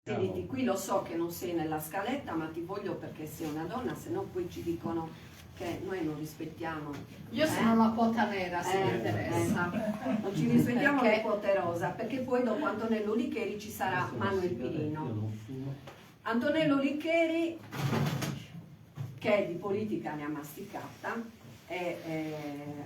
Siediti qui, lo so che non sei nella scaletta, ma ti voglio perché sei una donna, se no poi ci dicono che noi non rispettiamo. Io sono la quota nera, se mi interessa. Non ci rispettiamo le quote rosa, perché poi dopo Antonello Licheri ci sarà Manuel Pirino. Antonello Licheri, che di politica ne ha masticata,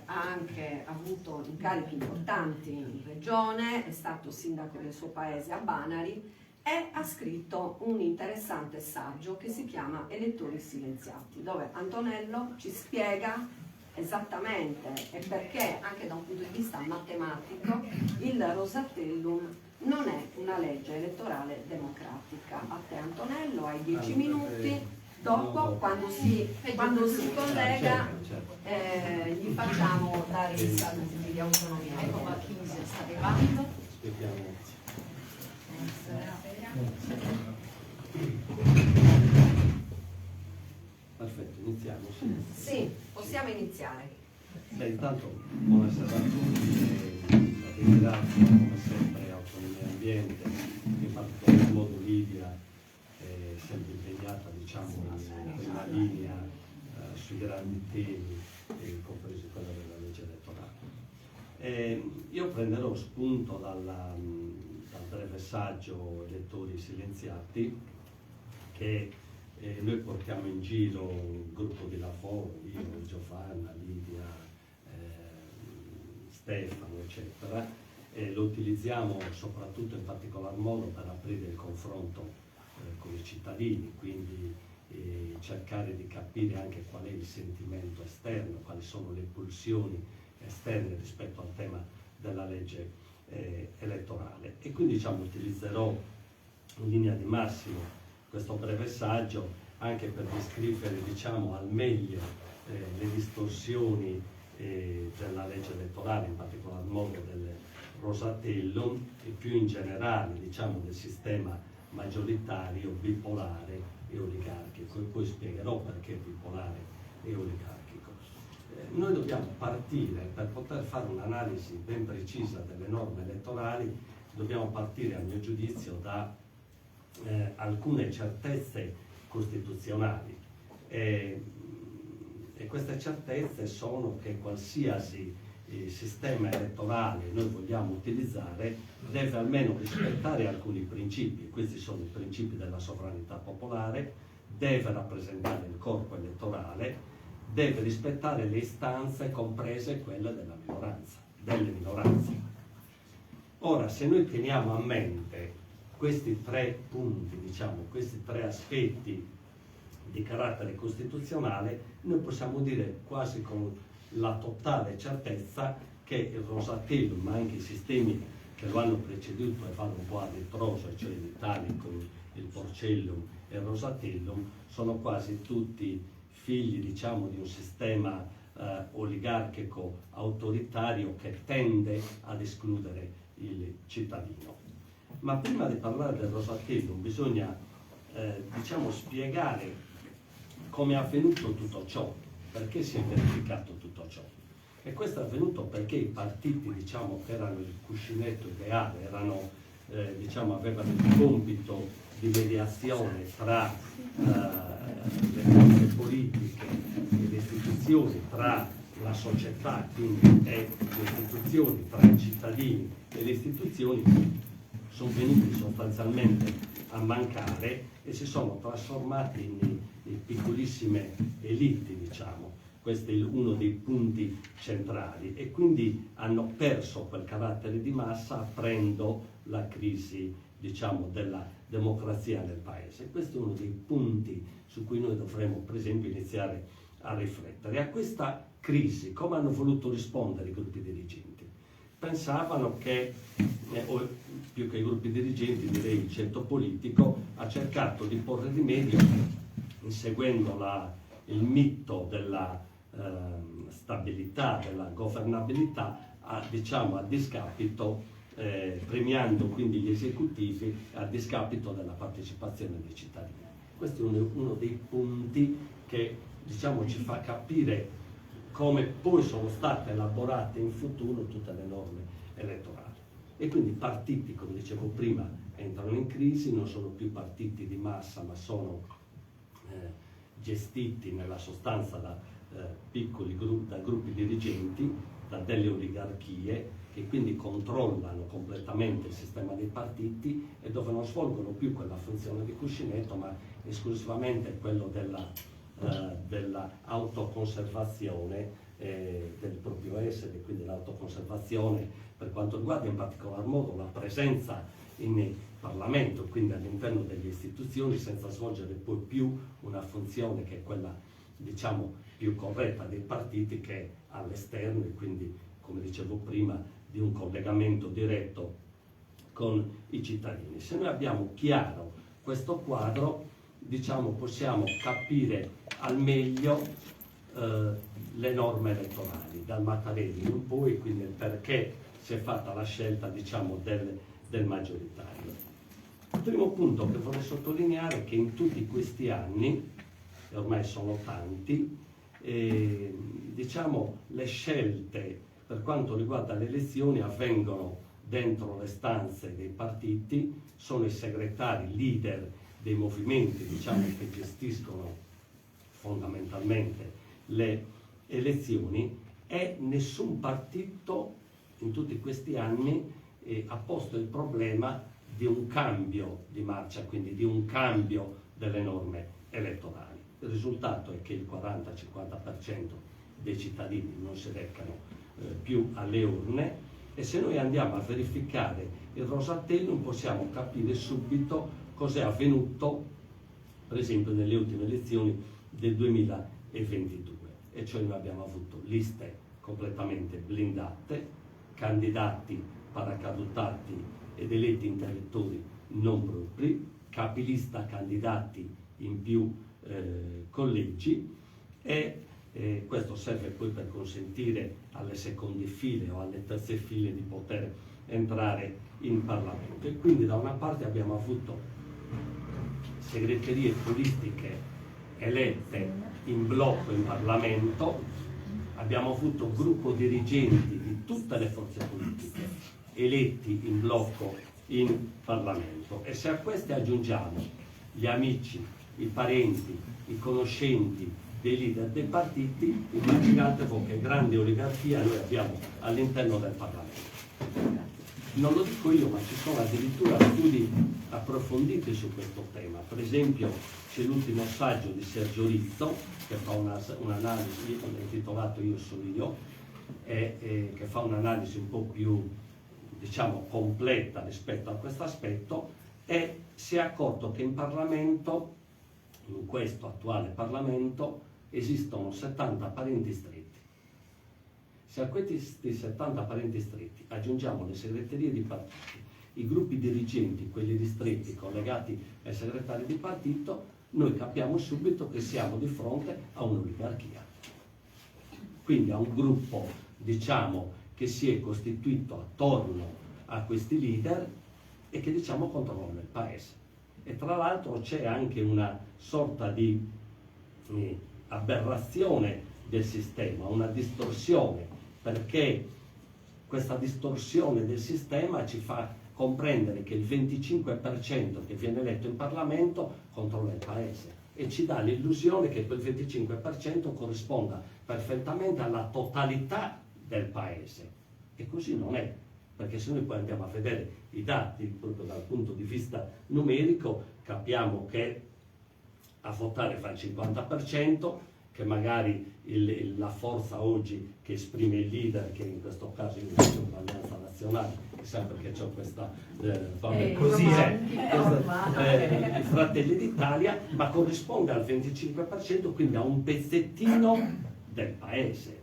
ha anche avuto incarichi importanti in regione, è stato sindaco del suo paese a Banari e ha scritto un interessante saggio che si chiama Elettori silenziati, dove Antonello ci spiega esattamente e perché, anche da un punto di vista matematico, il Rosatellum non è una legge elettorale democratica. A te Antonello, hai 10 minuti. Dopo, quando si collega, gli facciamo dare i saluti di autonomia. Ecco, ma chi sta arrivando? Perfetto, iniziamo. Sì, possiamo iniziare. Beh, intanto buonasera a tutti, ringrazio come sempre Autonomia Ambiente, in particolar modo Livia, sempre impegnata in prima linea sui grandi temi, compresi quello della legge elettorale. Io prenderò spunto dal breve saggio Elettori silenziati che noi portiamo in giro un gruppo di lavoro, io, Giovanna, Livia, Stefano, eccetera, e lo utilizziamo soprattutto in particolar modo per aprire il confronto con i cittadini, quindi cercare di capire anche qual è il sentimento esterno, quali sono le pulsioni esterne rispetto al tema della legge elettorale. E quindi utilizzerò in linea di massimo questo breve saggio anche per descrivere al meglio le distorsioni della legge elettorale, in particolar modo del Rosatellum e più in generale del sistema maggioritario, bipolare e oligarchico, e poi spiegherò perché bipolare e oligarchico. Noi dobbiamo partire, per poter fare un'analisi ben precisa delle norme elettorali, dobbiamo partire a mio giudizio da alcune certezze costituzionali e queste certezze sono che qualsiasi sistema elettorale noi vogliamo utilizzare deve almeno rispettare alcuni principi. Questi sono i principi della sovranità popolare, deve rappresentare il corpo elettorale, deve rispettare le istanze comprese quelle della minoranza, delle minoranze. Ora, se noi teniamo a mente questi tre punti, questi tre aspetti di carattere costituzionale, noi possiamo dire quasi con la totale certezza che il Rosatellum, ma anche i sistemi che lo hanno preceduto e vanno un po' a ritroso, cioè l'Italicum, il Porcellum e il Rosatellum, sono quasi tutti figli di un sistema oligarchico autoritario che tende ad escludere il cittadino. Ma prima di parlare del Rosatellum bisogna spiegare come è avvenuto tutto ciò, perché si è verificato tutto ciò. E questo è avvenuto perché i partiti che erano il cuscinetto ideale, avevano il compito di mediazione tra le forze politiche e le istituzioni, tra la società quindi e le istituzioni, tra i cittadini e le istituzioni, sono venuti sostanzialmente a mancare e si sono trasformati in piccolissime elite, Questo è uno dei punti centrali e quindi hanno perso quel carattere di massa aprendo la crisi, della democrazia nel paese. Questo è uno dei punti su cui noi dovremmo, per esempio, iniziare a riflettere. A questa crisi, come hanno voluto rispondere i gruppi dirigenti? Pensavano che, o più che i gruppi dirigenti, direi il ceto politico, ha cercato di porre rimedio, inseguendo il mito della stabilità, della governabilità, a discapito, premiando quindi gli esecutivi a discapito della partecipazione dei cittadini. Questo è uno dei punti che ci fa capire come poi sono state elaborate in futuro tutte le norme elettorali. E quindi partiti, come dicevo prima, entrano in crisi, non sono più partiti di massa, ma sono gestiti nella sostanza da piccoli gruppi dirigenti, da delle oligarchie che quindi controllano completamente il sistema dei partiti e dove non svolgono più quella funzione di cuscinetto, ma esclusivamente quello della autoconservazione del proprio essere, quindi l'autoconservazione per quanto riguarda in particolar modo la presenza in Parlamento, quindi all'interno delle istituzioni, senza svolgere poi più una funzione che è quella, diciamo, più corretta dei partiti, che è all'esterno, e quindi, come dicevo prima, di un collegamento diretto con i cittadini. Se noi abbiamo chiaro questo quadro, diciamo, possiamo capire al meglio le norme elettorali, dal Mattarelli in poi, quindi il perché si è fatta la scelta, diciamo, del maggioritario. Il primo punto che vorrei sottolineare è che in tutti questi anni, e ormai sono tanti, diciamo, le scelte per quanto riguarda le elezioni avvengono dentro le stanze dei partiti, sono i segretari, leader dei movimenti, diciamo, che gestiscono fondamentalmente le elezioni, e nessun partito in tutti questi anni ha posto il problema di un cambio di marcia, quindi di un cambio delle norme elettorali. Il risultato è che il 40-50% dei cittadini non si recano più alle urne, e se noi andiamo a verificare il Rosatellum possiamo capire subito cos'è avvenuto, per esempio, nelle ultime elezioni del 2022, e cioè noi abbiamo avuto liste completamente blindate, candidati paracadutati ed eletti intellettori non propri, capilista candidati in più collegi, e questo serve poi per consentire alle seconde file o alle terze file di poter entrare in Parlamento. E quindi da una parte abbiamo avuto segreterie politiche elette in blocco in Parlamento, abbiamo avuto un gruppo dirigenti di tutte le forze politiche eletti in blocco in Parlamento, e se a questi aggiungiamo gli amici, i parenti, i conoscenti dei leader dei partiti, immaginate voi che grande oligarchia noi abbiamo all'interno del Parlamento. Non lo dico io, ma ci sono addirittura studi approfonditi su questo tema. Per esempio c'è l'ultimo saggio di Sergio Rizzo, che fa un'analisi, intitolato Io sono io, che fa un'analisi un po' più, diciamo, completa rispetto a questo aspetto, e si è accorto che in Parlamento, in questo attuale Parlamento, esistono 70 parenti stretti. Se a questi 70 parenti stretti aggiungiamo le segreterie di partiti, i gruppi dirigenti, quelli ristretti collegati ai segretari di partito, noi capiamo subito che siamo di fronte a un'oligarchia. Quindi a un gruppo, diciamo, che si è costituito attorno a questi leader e che, diciamo, controllano il paese. E tra l'altro c'è anche una sorta di aberrazione del sistema, una distorsione, perché questa distorsione del sistema ci fa comprendere che il 25% che viene eletto in Parlamento controlla il paese, e ci dà l'illusione che quel 25% corrisponda perfettamente alla totalità del paese, e così non è, perché se noi poi andiamo a vedere i dati proprio dal punto di vista numerico, capiamo che a votare fa il 50%, che magari la forza oggi che esprime il leader, che in questo caso io sono l'Alleanza Nazionale, sempre che c'ho questa così i Fratelli d'Italia, ma corrisponde al 25%, quindi a un pezzettino del paese.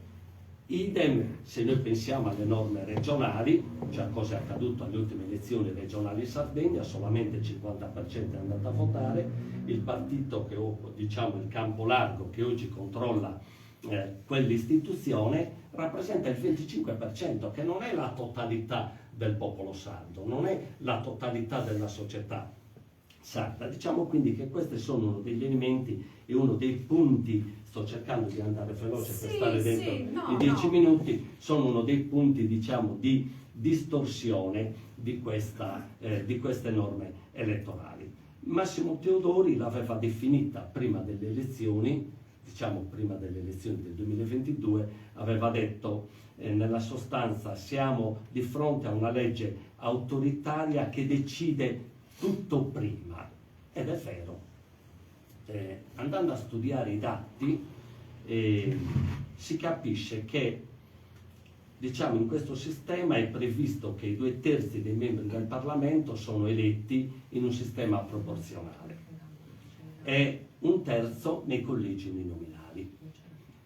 Idem se noi pensiamo alle norme regionali, cioè a cosa è accaduto alle ultime elezioni regionali in Sardegna, solamente il 50% è andato a votare, il partito che, diciamo, il campo largo che oggi controlla quell'istituzione rappresenta il 25%, che non è la totalità del popolo sardo, non è la totalità della società sarda. Diciamo quindi che questi sono uno degli elementi e uno dei punti, sto cercando di andare veloce per stare dentro i 10 minuti, sono uno dei punti, diciamo, di distorsione di queste norme elettorali. Massimo Teodori l'aveva definita prima delle elezioni, diciamo prima delle elezioni del 2022, aveva detto nella sostanza siamo di fronte a una legge autoritaria che decide tutto prima, ed è vero. Andando a studiare i dati si capisce che, diciamo, in questo sistema è previsto che i 2/3 dei membri del Parlamento sono eletti in un sistema proporzionale e 1/3 nei collegi uninominali,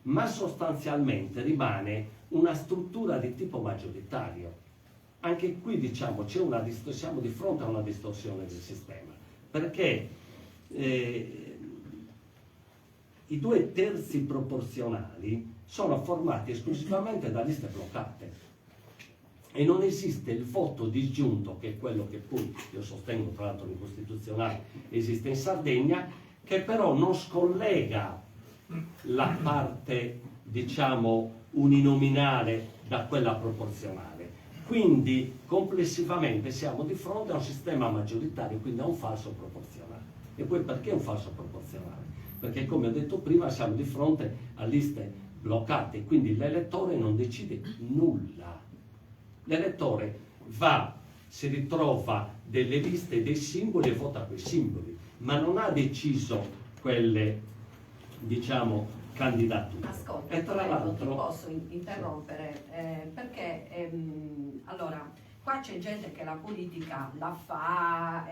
ma sostanzialmente rimane una struttura di tipo maggioritario. Anche qui, diciamo, siamo di fronte a una distorsione del sistema, perché i 2/3 proporzionali sono formati esclusivamente da liste bloccate e non esiste il voto disgiunto, che è quello che poi io sostengo, tra l'altro l'incostituzionale esiste in Sardegna, che però non scollega la parte, diciamo, uninominale da quella proporzionale. Quindi complessivamente siamo di fronte a un sistema maggioritario, quindi a un falso proporzionale. E poi perché un falso proporzionale? Perché, come ho detto prima, siamo di fronte a liste bloccate, quindi l'elettore non decide nulla. L'elettore si ritrova delle liste, dei simboli e vota quei simboli, ma non ha deciso quelle, diciamo, candidature. Ascolta, e tra l'altro ti posso interrompere perché allora qua c'è gente che la politica la fa,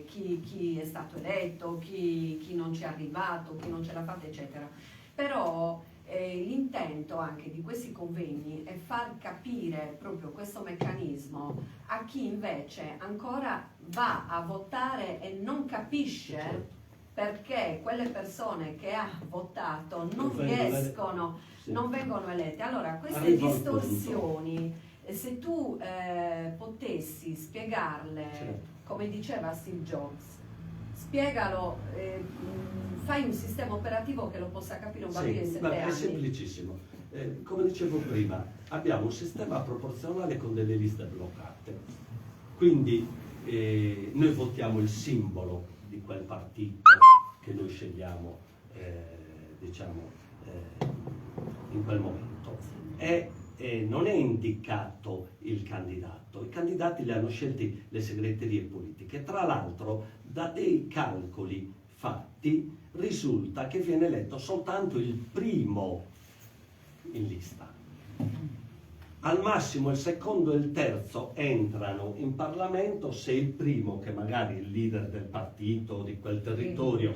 chi è stato eletto, chi non ci è arrivato, chi non ce l'ha fatta, eccetera. Però l'intento anche di questi convegni è far capire proprio questo meccanismo a chi invece ancora va a votare e non capisce, certo, perché quelle persone che ha votato non sì, non vengono elette. Allora, queste arrivo distorsioni, se tu potessi spiegarle, certo, come diceva Steve Jobs, spiegalo, fai un sistema operativo che lo possa capire un bambino di 7 anni. È semplicissimo. Come dicevo prima, abbiamo un sistema proporzionale con delle liste bloccate. Quindi noi votiamo il simbolo di quel partito che noi scegliamo, in quel momento. E non è indicato il candidato. I candidati li hanno scelti le segreterie politiche. Tra l'altro, da dei calcoli fatti risulta che viene eletto soltanto il primo in lista. Al massimo il secondo e il terzo entrano in Parlamento se il primo, che magari è il leader del partito o di quel territorio,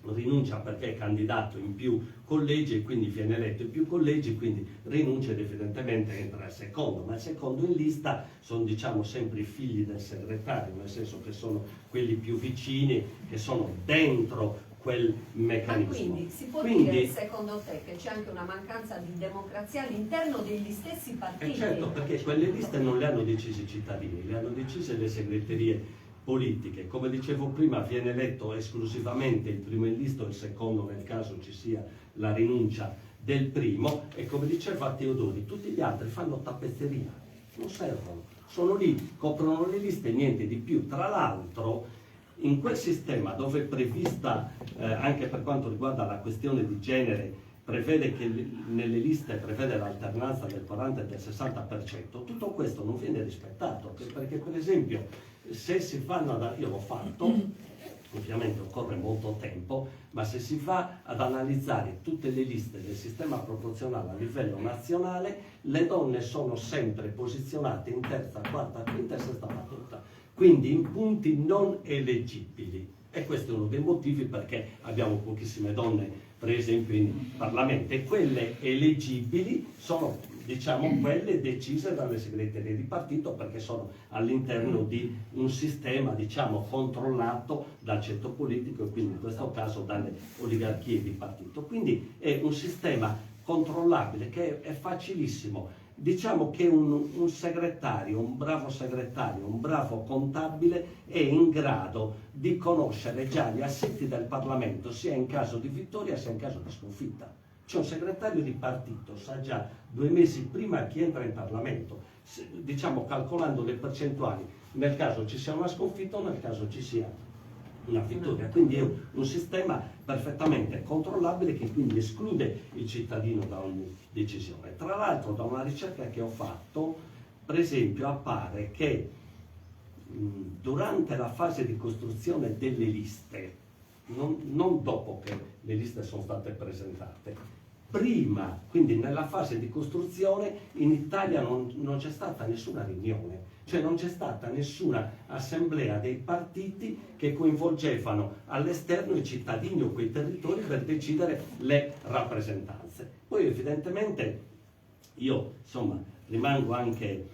rinuncia perché è candidato in più collegi e quindi viene eletto in più collegi, quindi rinuncia ed evidentemente entra al secondo, ma il secondo in lista sono, diciamo, sempre i figli del segretario, nel senso che sono quelli più vicini, che sono dentro quel meccanismo. Ma quindi si può dire, secondo te, che c'è anche una mancanza di democrazia all'interno degli stessi partiti? Certo, perché quelle liste non le hanno decise i cittadini, le hanno decise le segreterie politiche. Come dicevo prima, viene eletto esclusivamente il primo in lista o il secondo nel caso ci sia la rinuncia del primo, e come diceva Teodori, tutti gli altri fanno tappezzeria, non servono, sono lì, coprono le liste e niente di più. Tra l'altro, in quel sistema dove è prevista, anche per quanto riguarda la questione di genere, prevede che nelle liste prevede l'alternanza del 40 e del 60%, tutto questo non viene rispettato, perché per esempio se si fanno, io l'ho fatto, ovviamente occorre molto tempo, ma se si va ad analizzare tutte le liste del sistema proporzionale a livello nazionale, le donne sono sempre posizionate in terza, quarta, quinta e sesta battuta, quindi in punti non eleggibili. E questo è uno dei motivi perché abbiamo pochissime donne per esempio in Parlamento, e quelle eleggibili sono, diciamo, quelle decise dalle segreterie di partito, perché sono all'interno di un sistema, diciamo, controllato dal ceto politico e quindi in questo caso dalle oligarchie di partito. Quindi è un sistema controllabile che è facilissimo. Diciamo che un segretario, un bravo contabile è in grado di conoscere già gli assetti del Parlamento sia in caso di vittoria sia in caso di sconfitta. C'è un segretario di partito, sa già 2 mesi prima chi entra in Parlamento, diciamo calcolando le percentuali, nel caso ci sia una sconfitta o nel caso ci sia una vittoria. Quindi è un sistema perfettamente controllabile che quindi esclude il cittadino da ogni decisione. Tra l'altro, da una ricerca che ho fatto, per esempio, appare che durante la fase di costruzione delle liste, non dopo che le liste sono state presentate, prima, quindi nella fase di costruzione, in Italia non c'è stata nessuna riunione, cioè non c'è stata nessuna assemblea dei partiti che coinvolgevano all'esterno i cittadini o quei territori per decidere le rappresentanze. Poi evidentemente io insomma rimango anche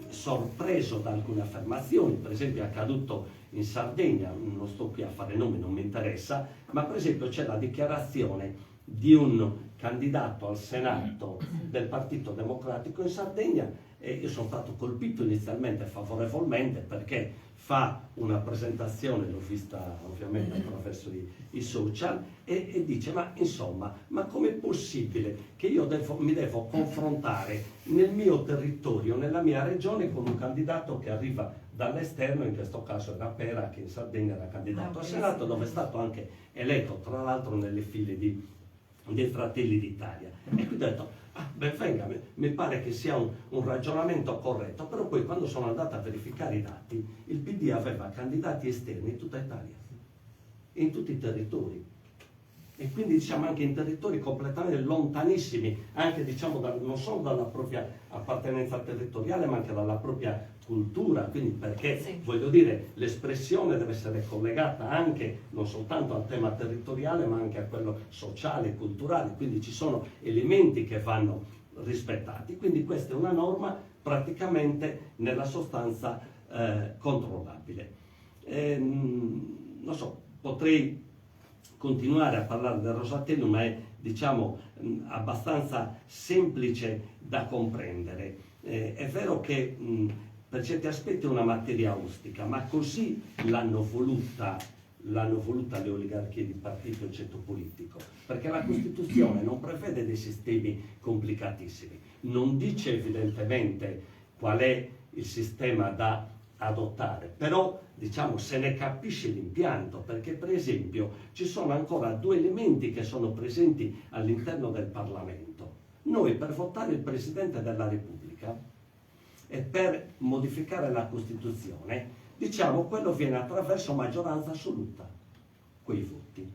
sorpreso da alcune affermazioni, per esempio è accaduto in Sardegna, non sto qui a fare nomi, non mi interessa, ma per esempio c'è la dichiarazione di un candidato al Senato del Partito Democratico in Sardegna e io sono stato colpito inizialmente favorevolmente perché fa una presentazione, l'ho vista ovviamente attraverso i social, e dice ma insomma, ma com'è possibile che io mi devo confrontare nel mio territorio, nella mia regione con un candidato che arriva dall'esterno, in questo caso era Pera che in Sardegna era candidato al Senato dove è stato anche eletto tra l'altro nelle file dei Fratelli d'Italia. E qui ho detto, ben venga, mi pare che sia un ragionamento corretto, però poi quando sono andato a verificare i dati, il PD aveva candidati esterni in tutta Italia, in tutti i territori, e quindi diciamo anche in territori completamente lontanissimi, anche diciamo non solo dalla propria appartenenza territoriale, ma anche dalla propria cultura, quindi perché sì, voglio dire, l'espressione deve essere collegata anche non soltanto al tema territoriale, ma anche a quello sociale e culturale, quindi ci sono elementi che vanno rispettati. Quindi questa è una norma praticamente nella sostanza controllabile. Non so, potrei continuare a parlare del Rosatellum, ma è diciamo abbastanza semplice da comprendere. È vero che per certi aspetti è una materia ostica, ma così l'hanno voluta le oligarchie di partito e il ceto politico, perché la Costituzione non prevede dei sistemi complicatissimi, non dice evidentemente qual è il sistema da adottare, però diciamo se ne capisce l'impianto, perché per esempio ci sono ancora 2 elementi che sono presenti all'interno del Parlamento. Noi per votare il Presidente della Repubblica e per modificare la Costituzione, diciamo quello viene attraverso maggioranza assoluta, quei voti,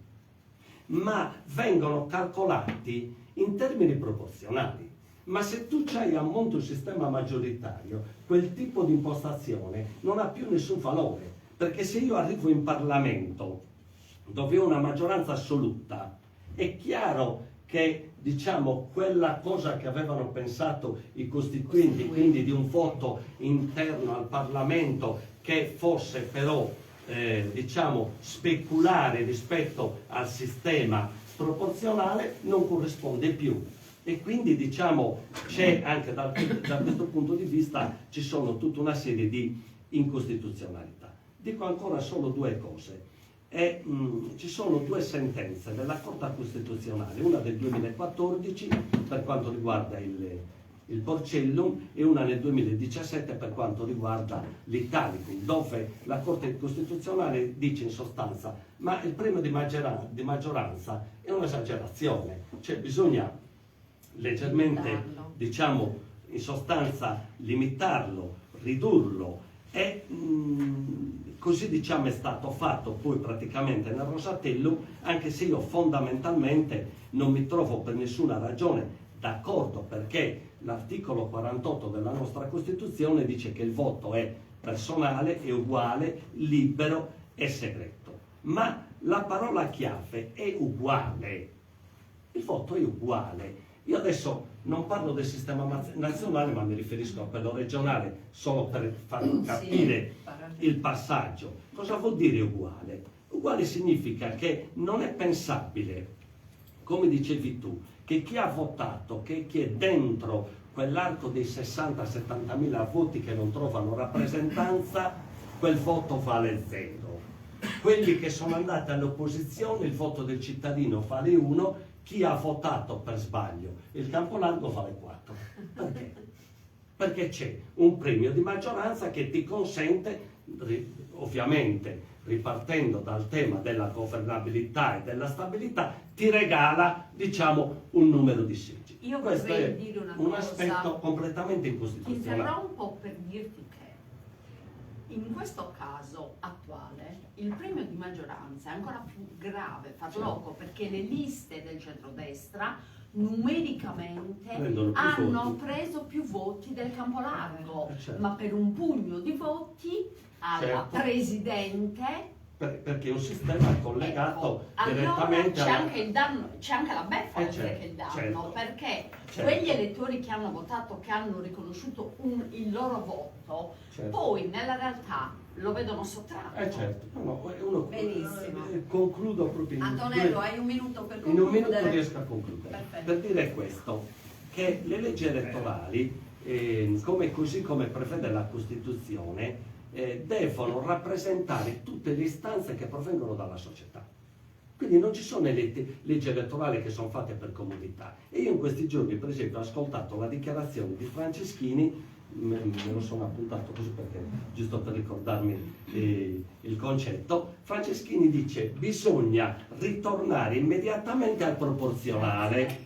ma vengono calcolati in termini proporzionali. Ma se tu c'hai a monte un sistema maggioritario, quel tipo di impostazione non ha più nessun valore, perché se io arrivo in Parlamento dove ho una maggioranza assoluta, è chiaro che diciamo quella cosa che avevano pensato i costituenti, quindi di un voto interno al Parlamento che fosse però diciamo speculare rispetto al sistema proporzionale, non corrisponde più. E quindi diciamo c'è anche da questo punto di vista ci sono tutta una serie di incostituzionalità. Dico ancora solo 2 cose. Ci sono 2 sentenze della Corte Costituzionale, una del 2014 per quanto riguarda il Porcellum e una nel 2017 per quanto riguarda l'Italicum, dove la Corte Costituzionale dice in sostanza ma il premio di maggioranza è un'esagerazione, cioè bisogna leggermente, diciamo, in sostanza limitarlo, ridurlo e così diciamo è stato fatto poi praticamente nel Rosatellum, anche se io fondamentalmente non mi trovo per nessuna ragione d'accordo, perché l'articolo 48 della nostra Costituzione dice che il voto è personale, è uguale, libero e segreto, ma la parola chiave è uguale, il voto è uguale. Io adesso non parlo del sistema nazionale, ma mi riferisco a quello regionale, solo per far capire il passaggio. Cosa vuol dire uguale? Uguale significa che non è pensabile, come dicevi tu, che chi ha votato, che chi è dentro quell'arco dei 60-70 mila voti che non trovano rappresentanza, quel voto vale 0. Quelli che sono andati all'opposizione, il voto del cittadino vale 1, chi ha votato per sbaglio il campo largo vale 4. Perché? Perché c'è un premio di maggioranza che ti consente, ovviamente ripartendo dal tema della governabilità e della stabilità, ti regala, diciamo, un numero di seggi. Io Questo vorrei è dire una un cosa. aspetto completamente Ti incostituzionale. interrompo per dirti che in questo caso attuale il premio di maggioranza è ancora più grave, fa Certo. loco, perché le liste del centrodestra numericamente Prendono più hanno voti. preso più voti del campo largo, Certo. ma per un pugno di voti alla Certo. presidente. Perché è un sistema collegato Ecco, direttamente allora c'è alla... anche il danno, c'è anche la beffa oltre certo, che il danno, certo. perché Certo. quegli elettori che hanno votato, che hanno riconosciuto il loro voto, Certo. poi nella realtà lo vedono sottratto. Certo. Uno, Benissimo. concludo proprio Antonello, hai un minuto per in concludere? un minuto riesco a concludere. Perfetto. Per dire questo, che le leggi elettorali, così come prevede la Costituzione, devono rappresentare tutte le istanze che provengono dalla società. Quindi non ci sono leggi elettorali che sono fatte per comodità. E io in questi giorni, per esempio, ho ascoltato la dichiarazione di Franceschini, me lo sono appuntato così perché, giusto per ricordarmi il concetto. Franceschini dice: bisogna ritornare immediatamente al proporzionale,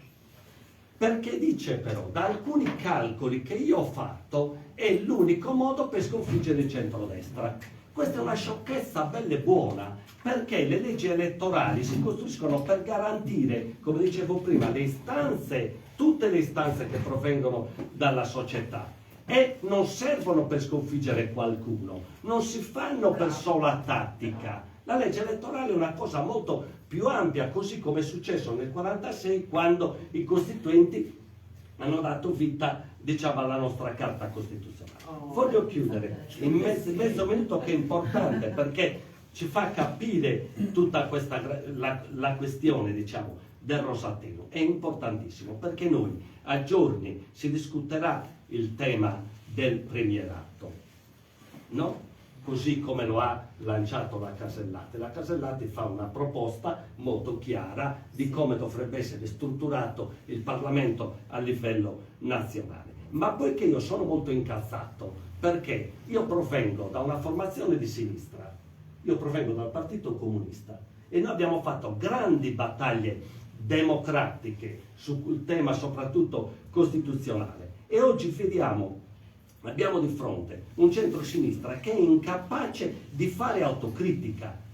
perché dice però, da alcuni calcoli che io ho fatto, è l'unico modo per sconfiggere il centrodestra. Questa è una sciocchezza bella e buona, perché le leggi elettorali si costruiscono per garantire, come dicevo prima, le istanze, tutte le istanze che provengono dalla società, e non servono per sconfiggere qualcuno, non si fanno per sola tattica. La legge elettorale è una cosa molto più ampia, così come è successo nel 1946, quando i costituenti hanno dato vita, diciamo, alla nostra Carta Costituzionale. Voglio chiudere in mezzo minuto, che è importante perché ci fa capire tutta questa la questione, diciamo, del Rosatellum. È importantissimo perché noi a giorni si discuterà il tema del premierato, no? Così come lo ha lanciato la Casellati. La Casellati fa una proposta molto chiara di come dovrebbe essere strutturato il Parlamento a livello nazionale. Ma poiché io sono molto incazzato, perché io provengo da una formazione di sinistra, io provengo dal Partito Comunista, e noi abbiamo fatto grandi battaglie democratiche sul tema soprattutto costituzionale, e oggi vediamo, abbiamo di fronte un centro-sinistra che è incapace di fare autocritica.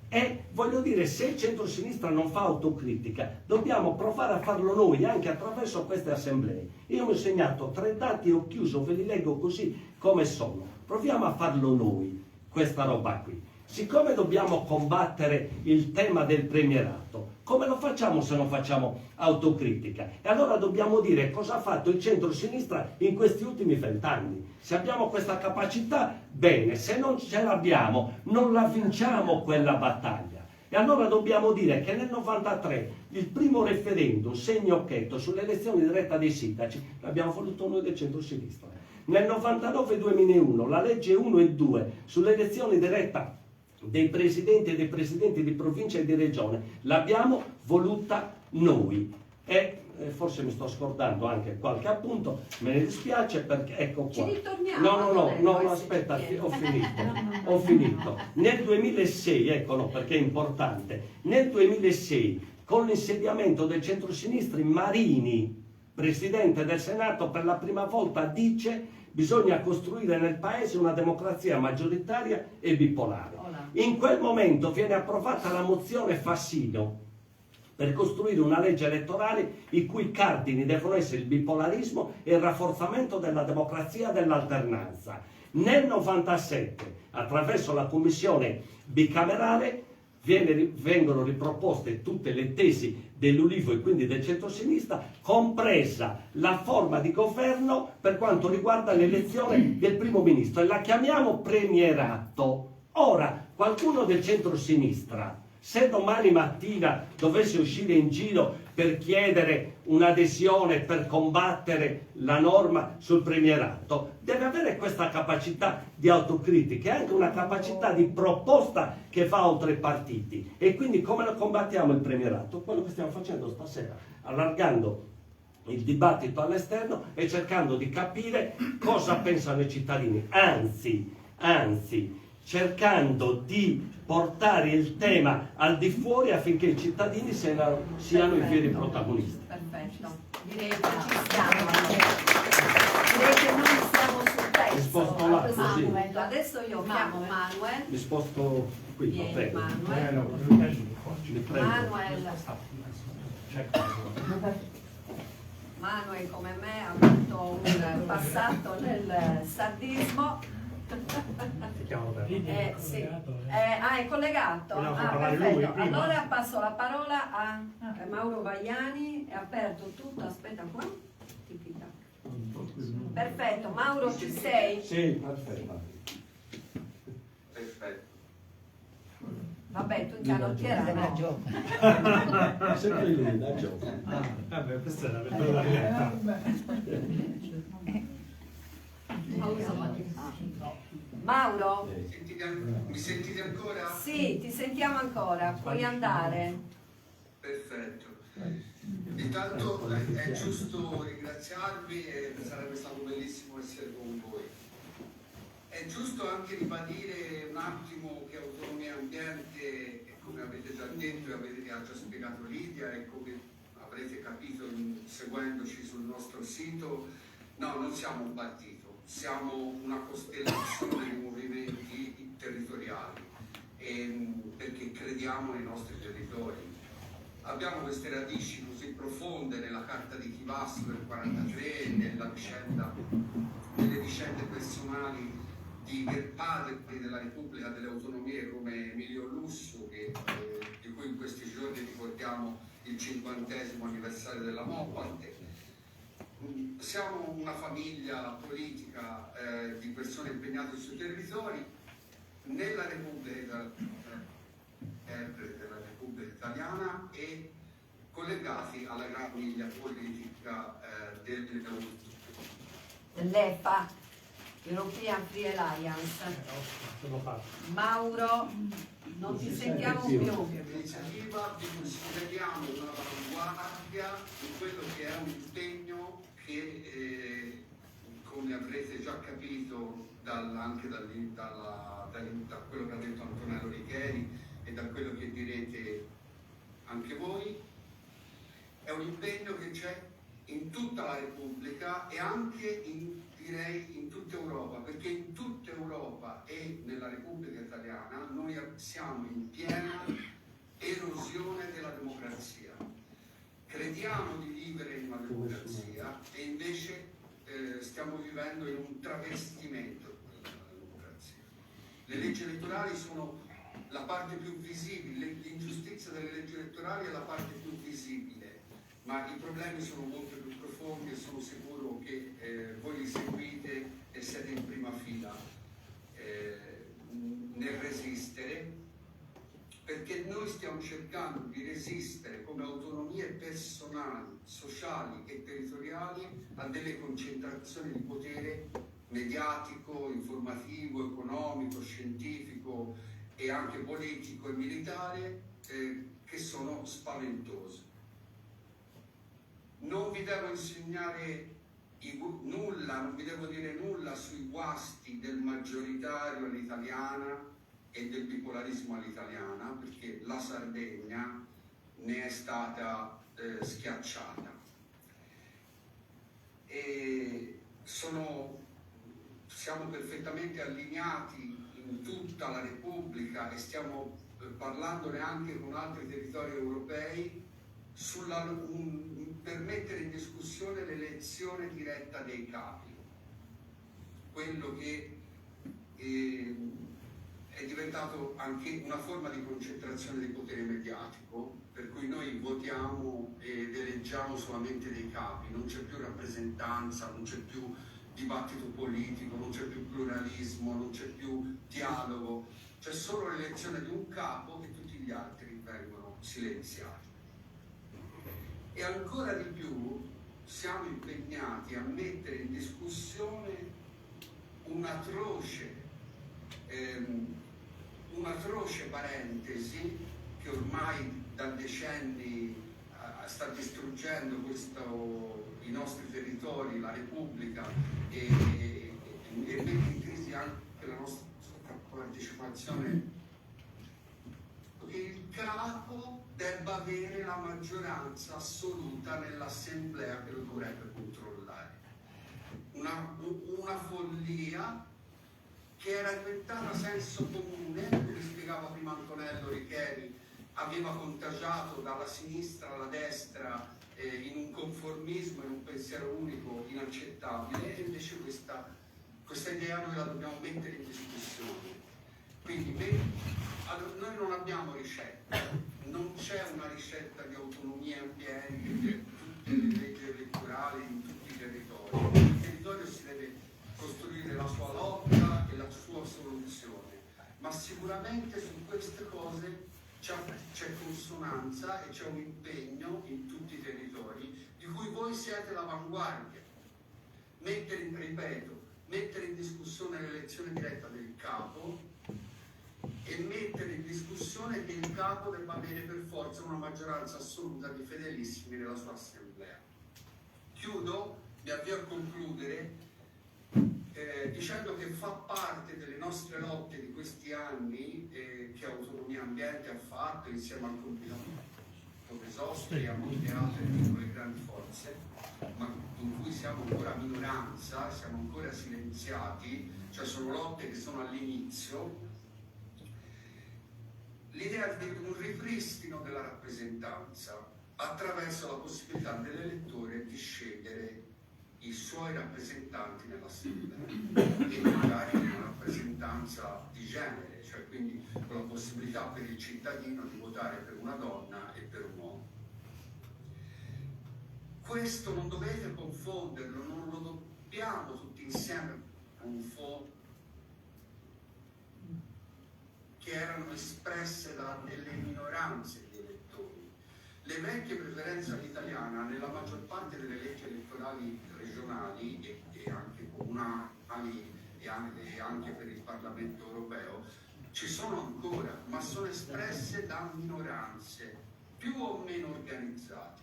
E voglio dire, se il centro-sinistra non fa autocritica, dobbiamo provare a farlo noi anche attraverso queste assemblee. Io mi ho segnato 3 dati e ho chiuso, ve li leggo così come sono. Proviamo a farlo noi, questa roba qui. Siccome dobbiamo combattere il tema del premierato, come lo facciamo se non facciamo autocritica? E allora dobbiamo dire cosa ha fatto il centro-sinistra in questi ultimi 20 anni. Se abbiamo questa capacità, bene; se non ce l'abbiamo, non la vinciamo quella battaglia. E allora dobbiamo dire che nel 93 il primo referendum segnocchetto sulle elezioni dirette dei sindaci l'abbiamo voluto noi del centro-sinistra. Nel 99-2001 la legge 1 e 2 sull'elezione diretta dei presidenti e dei presidenti di provincia e di regione l'abbiamo voluta noi. E forse mi sto scordando anche qualche appunto, me ne dispiace, perché ecco qua. Ci ritorniamo. No, aspetta, ho finito. Nel 2006, eccolo perché è importante, nel 2006, con l'insediamento del centro-sinistra, Marini, presidente del Senato, per la prima volta dice: bisogna costruire nel paese una democrazia maggioritaria e bipolare. In quel momento viene approvata la mozione Fassino per costruire una legge elettorale i cui cardini devono essere il bipolarismo e il rafforzamento della democrazia dell'alternanza. Nel 97, attraverso la commissione bicamerale, vengono riproposte tutte le tesi dell'Ulivo e quindi del centro-sinistra, compresa la forma di governo per quanto riguarda l'elezione del primo ministro, e la chiamiamo premierato. Ora, qualcuno del centro-sinistra Se domani mattina dovesse uscire in giro per chiedere un'adesione per combattere la norma sul premierato, deve avere questa capacità di autocritica e anche una capacità di proposta che va oltre i partiti. E quindi come lo combattiamo il premierato? Quello che stiamo facendo stasera, allargando il dibattito all'esterno e cercando di capire cosa pensano i cittadini, anzi cercando di portare il tema al di fuori affinché i cittadini siano i veri protagonisti. Perfetto, direi che ci stiamo. Direi che noi siamo sul pezzo. Mi sposto là, questo così. momento. Adesso io chiamo Manuel. Mi sposto qui, Vieni, prego. Manuel. Mi prego. Manuel come me ha avuto un passato nel sadismo. Sì. È collegato? Perfetto. Allora passo la parola a Mauro Vaiani, è aperto tutto, aspetta qua. Perfetto, Mauro ci sei? Sì, perfetto. Vabbè, tu in canottiera no. Sempre lui, da gioco. Vabbè, questa è la vera realtà. Mauro? Mi sentite ancora? Sì, ti sentiamo ancora, puoi andare. Perfetto. Intanto è giusto ringraziarvi e sarebbe stato bellissimo essere con voi. È giusto anche ribadire un attimo che autonomia ambiente, come avete già detto e ha già spiegato Lidia e come avrete capito seguendoci sul nostro sito, no, non siamo un partito, siamo una costellazione di movimenti territoriali perché crediamo nei nostri territori. Abbiamo queste radici così profonde nella Carta di Chivasso del 1943, nelle vicende personali di padri della Repubblica delle Autonomie come Emilio Lussu, di cui in questi giorni ricordiamo il 50° anniversario della morte. Siamo una famiglia politica di persone impegnate sui territori nella Repubblica Italiana e collegati alla gran famiglia politica dell'EFA, European Free Alliance. Mauro, non ti sentiamo più. L'iniziativa vi consideriamo un'avanguardia in quello che è un impegno che, come avrete già capito anche da quello che ha detto Antonello Licheri e da quello che direte anche voi, è un impegno che c'è in tutta la Repubblica e anche direi in tutta Europa, perché in tutta Europa e nella Repubblica Italiana noi siamo in piena erosione della democrazia. Crediamo di vivere in una democrazia e invece stiamo vivendo in un travestimento della democrazia. Le leggi elettorali sono la parte più visibile, l'ingiustizia delle leggi elettorali è la parte più visibile, ma i problemi sono molto più profondi e sono sicuro che voi li seguite e siete in prima fila nel resistere, perché noi stiamo cercando di resistere come autonomie personali, sociali e territoriali a delle concentrazioni di potere mediatico, informativo, economico, scientifico e anche politico e militare che sono spaventose. Non vi devo insegnare nulla, non vi devo dire nulla sui guasti del maggioritario all'italiana e del bipolarismo all'italiana, perché la Sardegna ne è stata schiacciata. E siamo perfettamente allineati in tutta la Repubblica e stiamo parlandone anche con altri territori europei per mettere in discussione l'elezione diretta dei capi, quello che è diventato anche una forma di concentrazione di potere mediatico, per cui noi votiamo ed eleggiamo solamente dei capi, non c'è più rappresentanza, non c'è più dibattito politico, non c'è più pluralismo, non c'è più dialogo, c'è solo l'elezione di un capo e tutti gli altri vengono silenziati. E ancora di più siamo impegnati a mettere in discussione un'atroce parentesi che ormai da decenni sta distruggendo i nostri territori, la Repubblica, e mette in crisi anche la nostra partecipazione. Che il capo debba avere la maggioranza assoluta nell'assemblea che lo dovrebbe controllare. Una follia che era diventata senso comune, come spiegava prima Antonello Richeri, aveva contagiato dalla sinistra alla destra in un conformismo, in un pensiero unico inaccettabile, e invece questa idea noi la dobbiamo mettere in discussione. Quindi noi non abbiamo ricette, non c'è una ricetta di autonomia ambiente per tutte le leggi elettorali in tutti i territori. Il territorio si deve costruire la sua lotta e la sua soluzione, ma sicuramente su queste cose c'è consonanza e c'è un impegno in tutti i territori di cui voi siete l'avanguardia. Mettere in discussione l'elezione diretta del capo e mettere in discussione che il capo debba avere per forza una maggioranza assoluta di fedelissimi nella sua assemblea. Chiudo, mi avvio a concludere dicendo che fa parte delle nostre lotte di questi anni che Autonomia Ambiente ha fatto insieme al Comitato Pesostri e a molte altre piccole e grandi forze, ma in cui siamo ancora minoranza, siamo ancora silenziati, cioè sono lotte che sono all'inizio. L'idea di un ripristino della rappresentanza attraverso la possibilità dell'elettore di scegliere i suoi rappresentanti nell'assemblea e magari una rappresentanza di genere, cioè quindi con la possibilità per il cittadino di votare per una donna e per un uomo. Questo non dovete confonderlo, non lo dobbiamo tutti insieme confondere, che erano espresse da delle minoranze di elettori. Le vecchie preferenze all'italiana nella maggior parte delle leggi elettorali regionali e anche comunali e anche per il Parlamento europeo ci sono ancora, ma sono espresse da minoranze più o meno organizzate.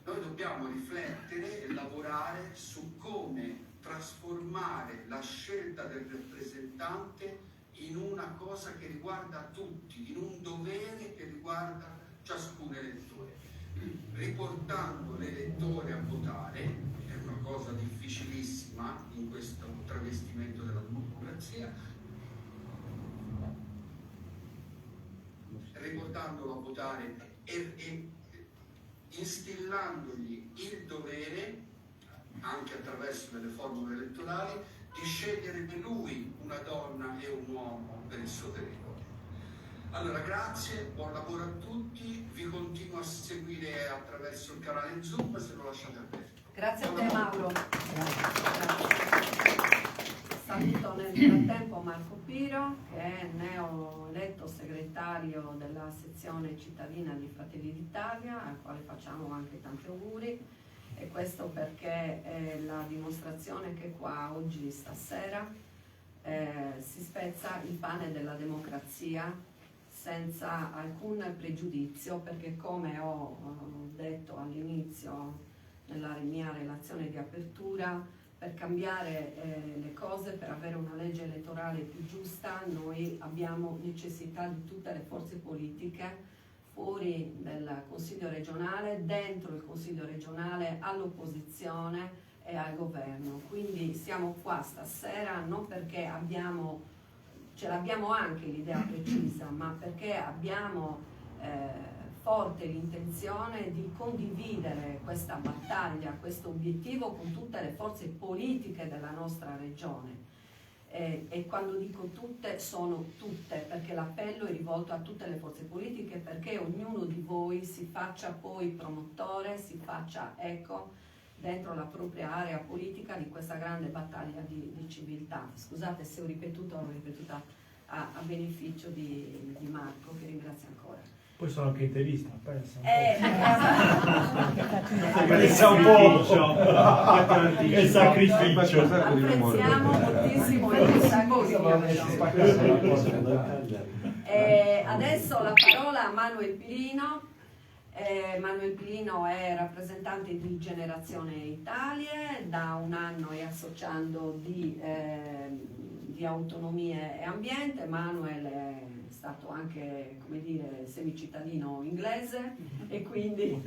Noi dobbiamo riflettere e lavorare su come trasformare la scelta del rappresentante in una cosa che riguarda tutti, in un dovere che riguarda ciascun elettore, riportando l'elettore a votare, che è una cosa difficilissima in questo travestimento della democrazia, riportandolo a votare e instillandogli il dovere, anche attraverso delle formule elettorali, di scegliere per lui una donna e un uomo per il suo territorio. Allora grazie, buon lavoro a tutti, vi continuo a seguire attraverso il canale Zoom se lo lasciate aperto. Grazie a te Mauro. Saluto nel frattempo Marco Piro, che è neoeletto segretario della sezione cittadina di Fratelli d'Italia, al quale facciamo anche tanti auguri. E questo perché è la dimostrazione che qua oggi, stasera, si spezza il pane della democrazia senza alcun pregiudizio, perché come ho detto all'inizio nella mia relazione di apertura, per cambiare le cose, per avere una legge elettorale più giusta, noi abbiamo necessità di tutte le forze politiche fuori dal Consiglio regionale, dentro il Consiglio regionale, all'opposizione e al governo. Quindi siamo qua stasera non perché ce l'abbiamo anche l'idea precisa, ma perché abbiamo forte l'intenzione di condividere questa battaglia, questo obiettivo con tutte le forze politiche della nostra regione. E quando dico tutte, sono tutte, perché l'appello è rivolto a tutte le forze politiche, perché ognuno di voi si faccia poi promotore, si faccia eco dentro la propria area politica di questa grande battaglia di civiltà. Scusate se l'ho ripetuta a beneficio di Marco, che ringrazio ancora. Poi sono anche interista, pensa. Pensa un po' il sacrificio. Apprezziamo moltissimo il sacrificio. Adesso la parola a Manuel Pirino. Manuel Pirino è rappresentante di Generazione Italia, da un anno è associando di autonomia e ambiente. Manuel è stato anche, come dire, semicittadino inglese e quindi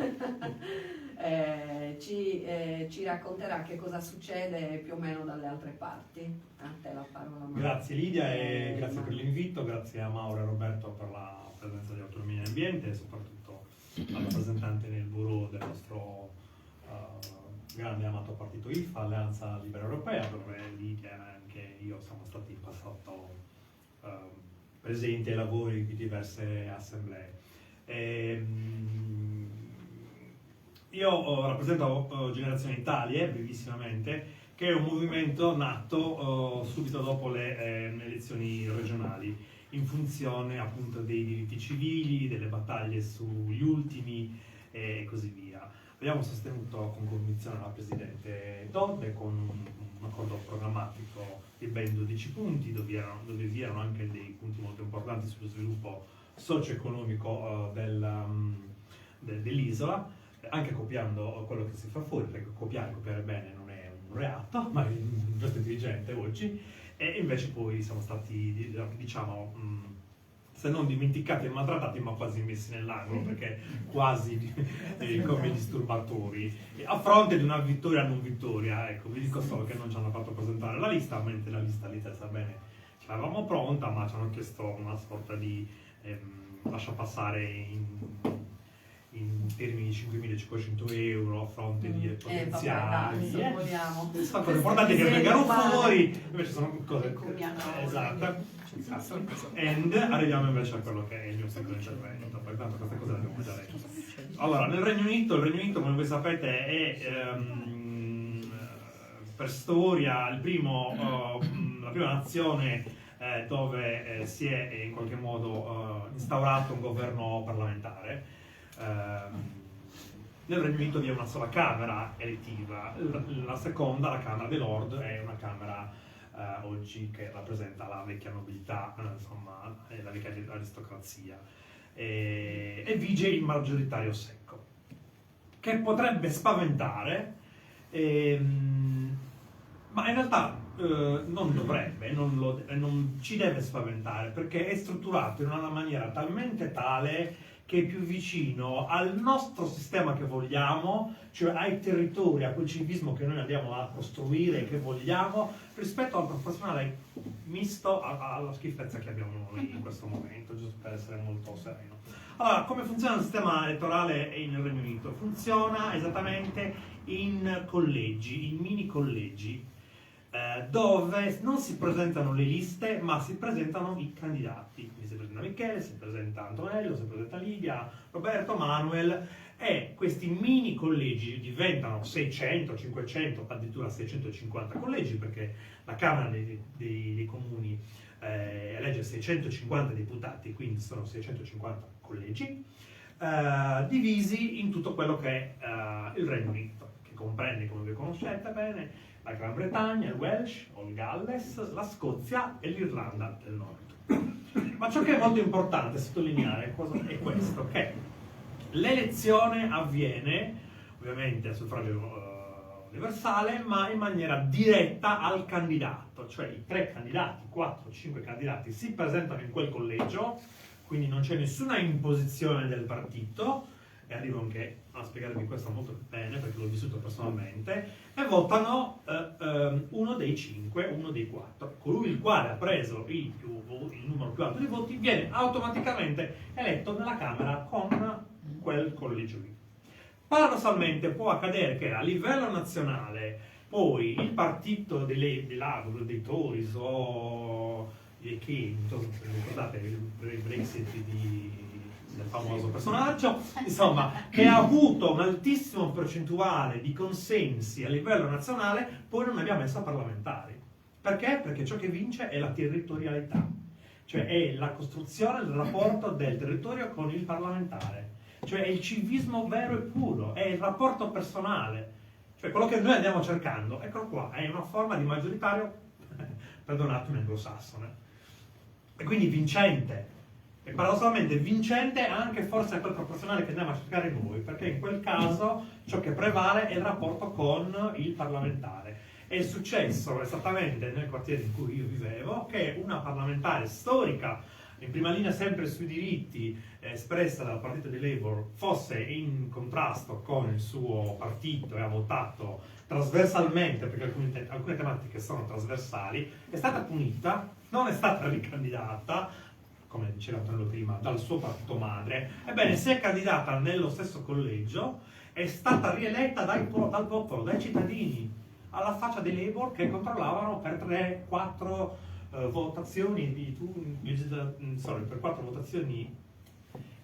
ci racconterà che cosa succede più o meno dalle altre parti. A te la parola, Manuel. Grazie Lidia e grazie per l'invito, grazie a Mauro e Roberto per la presenza di Autonomia e Ambiente e soprattutto al rappresentante nel bureau del nostro grande amato partito ILFA, Alleanza Libera Europea, dove Lidia e anche io siamo stati in passato presenti ai lavori di diverse assemblee. Io rappresento Generazione Italia, brevissimamente, che è un movimento nato subito dopo le elezioni regionali, in funzione appunto dei diritti civili, delle battaglie sugli ultimi e così via. Abbiamo sostenuto con convinzione la Presidente Dodde con un accordo programmatico di ben 12 punti, dove vi erano anche dei punti molto importanti sullo sviluppo socio-economico dell'isola, anche copiando quello che si fa fuori, perché copiare bene non è un reato, ma è un gesto intelligente oggi. E invece poi siamo stati, diciamo, se non dimenticati e maltrattati, ma quasi messi nell'angolo, perché quasi come disturbatori, a fronte di una vittoria non vittoria. Ecco, vi dico solo che non ci hanno fatto presentare la lista, mentre la lista lì, sa bene, ce l'avevamo pronta, ma ci hanno chiesto una sorta di lascia passare in termini di 5.500 euro a fronte di potenziali. Sono cose importanti che vengano fuori, invece sono cose esatte. E arriviamo invece a quello che è il mio secondo intervento, pertanto queste cose le abbiamo già lette. Allora, il Regno Unito, come voi sapete, è per storia la prima nazione dove si è in qualche modo instaurato un governo parlamentare. Nel Regno Unito vi è una sola Camera elettiva, la seconda, la Camera dei Lord, è una Camera oggi che rappresenta la vecchia nobiltà, insomma, la vecchia aristocrazia, e vige il maggioritario secco, che potrebbe spaventare, ma in realtà non dovrebbe, non ci deve spaventare, perché è strutturato in una maniera talmente tale che è più vicino al nostro sistema che vogliamo, cioè ai territori, a quel civismo che noi andiamo a costruire e che vogliamo, rispetto al proporzionale misto alla schifezza che abbiamo noi in questo momento, giusto per essere molto sereno. Allora, come funziona il sistema elettorale nel Regno Unito? Funziona esattamente in collegi, in mini collegi, dove non si presentano le liste, ma si presentano i candidati. Quindi si presenta Michele, si presenta Antonello, si presenta Lidia, Roberto, Manuel, e questi mini collegi diventano 600, 500, addirittura 650 collegi, perché la Camera dei Comuni elegge 650 deputati, quindi sono 650 collegi, divisi in tutto quello che è il Regno Unito, che comprende, come voi conoscete bene, la Gran Bretagna, il Welsh o il Galles, la Scozia e l'Irlanda del Nord. Ma ciò che è molto importante sottolineare è questo, che l'elezione avviene ovviamente a suffragio universale, ma in maniera diretta al candidato, cioè i 3 candidati, 4, 5 candidati si presentano in quel collegio, quindi non c'è nessuna imposizione del partito, e arrivo anche a spiegarvi questo molto bene perché l'ho vissuto personalmente, e votano uno dei 5, uno dei 4. Colui il quale ha preso il numero più alto di voti viene automaticamente eletto nella Camera con quel collegio lì. Paradossalmente può accadere che a livello nazionale poi il partito dei Tories o dei ricordate il Brexit del famoso personaggio, insomma, che ha avuto un'altissima percentuale di consensi a livello nazionale, poi non ne abbiamo messo parlamentari. Perché? Perché ciò che vince è la territorialità. cioè è la costruzione del rapporto del territorio con il parlamentare, cioè è il civismo vero e puro, è il rapporto personale, cioè quello che noi andiamo cercando, eccolo qua, è una forma di maggioritario, perdonatemi, anglosassone, e quindi vincente, e paradossalmente vincente anche forse quel proporzionale che andiamo a cercare noi, perché in quel caso ciò che prevale è il rapporto con il parlamentare. È successo esattamente nel quartiere in cui io vivevo che una parlamentare storica, in prima linea sempre sui diritti, espressa dal partito di Labour, fosse in contrasto con il suo partito e ha votato trasversalmente, perché alcune tematiche sono trasversali, è stata punita, non è stata ricandidata, come diceva Antonello prima, dal suo partito madre. Ebbene, si è candidata nello stesso collegio, è stata rieletta dal popolo, dai cittadini, alla faccia dei Labour che controllavano per 3-4 votazioni per 4 votazioni,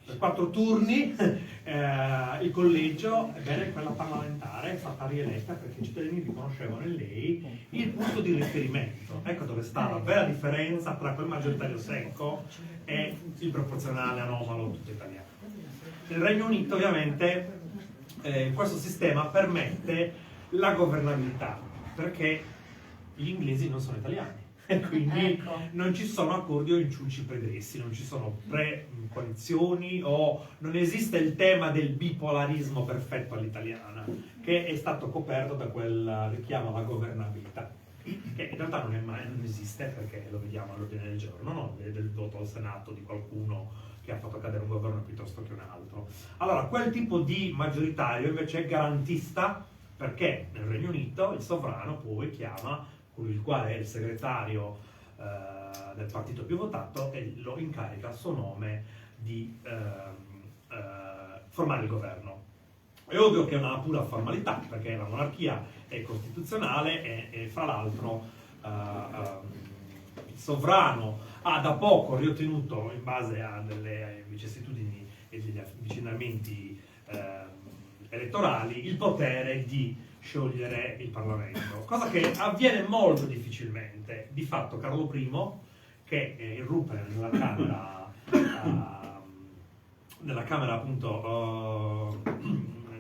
per 4 turni il collegio. Ebbene, quella parlamentare è stata rieletta perché i cittadini riconoscevano in lei il punto di riferimento. Ecco dove sta la vera differenza tra quel maggioritario secco e il proporzionale anomalo tutto italiano. Nel Regno Unito ovviamente questo sistema permette la governabilità, perché gli inglesi non sono italiani e quindi non ci sono accordi o inciuci pregressi, non ci sono pre-coalizioni o non esiste il tema del bipolarismo perfetto all'italiana, che è stato coperto da quel richiamo alla governabilità, che in realtà non esiste, perché lo vediamo all'ordine del giorno, no? Del voto al Senato di qualcuno che ha fatto cadere un governo piuttosto che un altro. Allora, quel tipo di maggioritario invece è garantista, perché nel Regno Unito il sovrano poi chiama colui il quale è il segretario del partito più votato e lo incarica a suo nome di formare il governo. È ovvio che è una pura formalità, perché la monarchia è costituzionale e fra l'altro il sovrano ha da poco riottenuto, in base a delle vicissitudini e degli avvicinamenti elettorali, il potere di sciogliere il Parlamento, cosa che avviene molto difficilmente. Di fatto Carlo I, che irruppe nella Camera appunto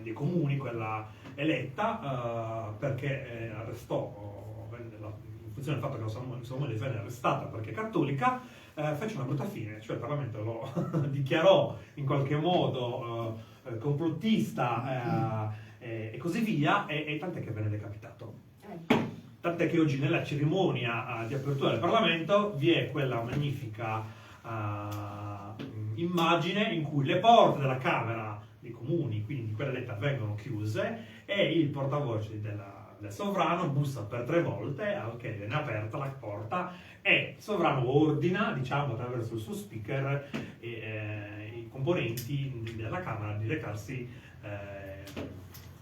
dei comuni, quella eletta, perché arrestò, in funzione del fatto che sua moglie venne arrestata perché cattolica, fece una brutta fine, cioè il Parlamento lo dichiarò in qualche modo complottista e così via, e tant'è che venne decapitato. Tant'è che oggi nella cerimonia di apertura del Parlamento vi è quella magnifica immagine in cui le porte della Camera dei Comuni, quindi di quella eletta, vengono chiuse e il portavoce del sovrano bussa per 3 volte, al che viene aperta la porta e il sovrano ordina, diciamo attraverso il suo speaker, i componenti della Camera di recarsi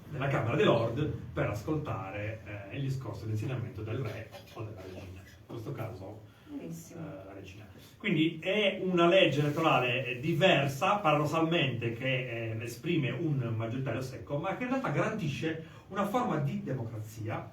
nella Camera dei Lord per ascoltare il discorso di insediamento del re o della regina, in questo caso la regina. Quindi è una legge elettorale diversa, paradossalmente, che esprime un maggioritario secco, ma che in realtà garantisce una forma di democrazia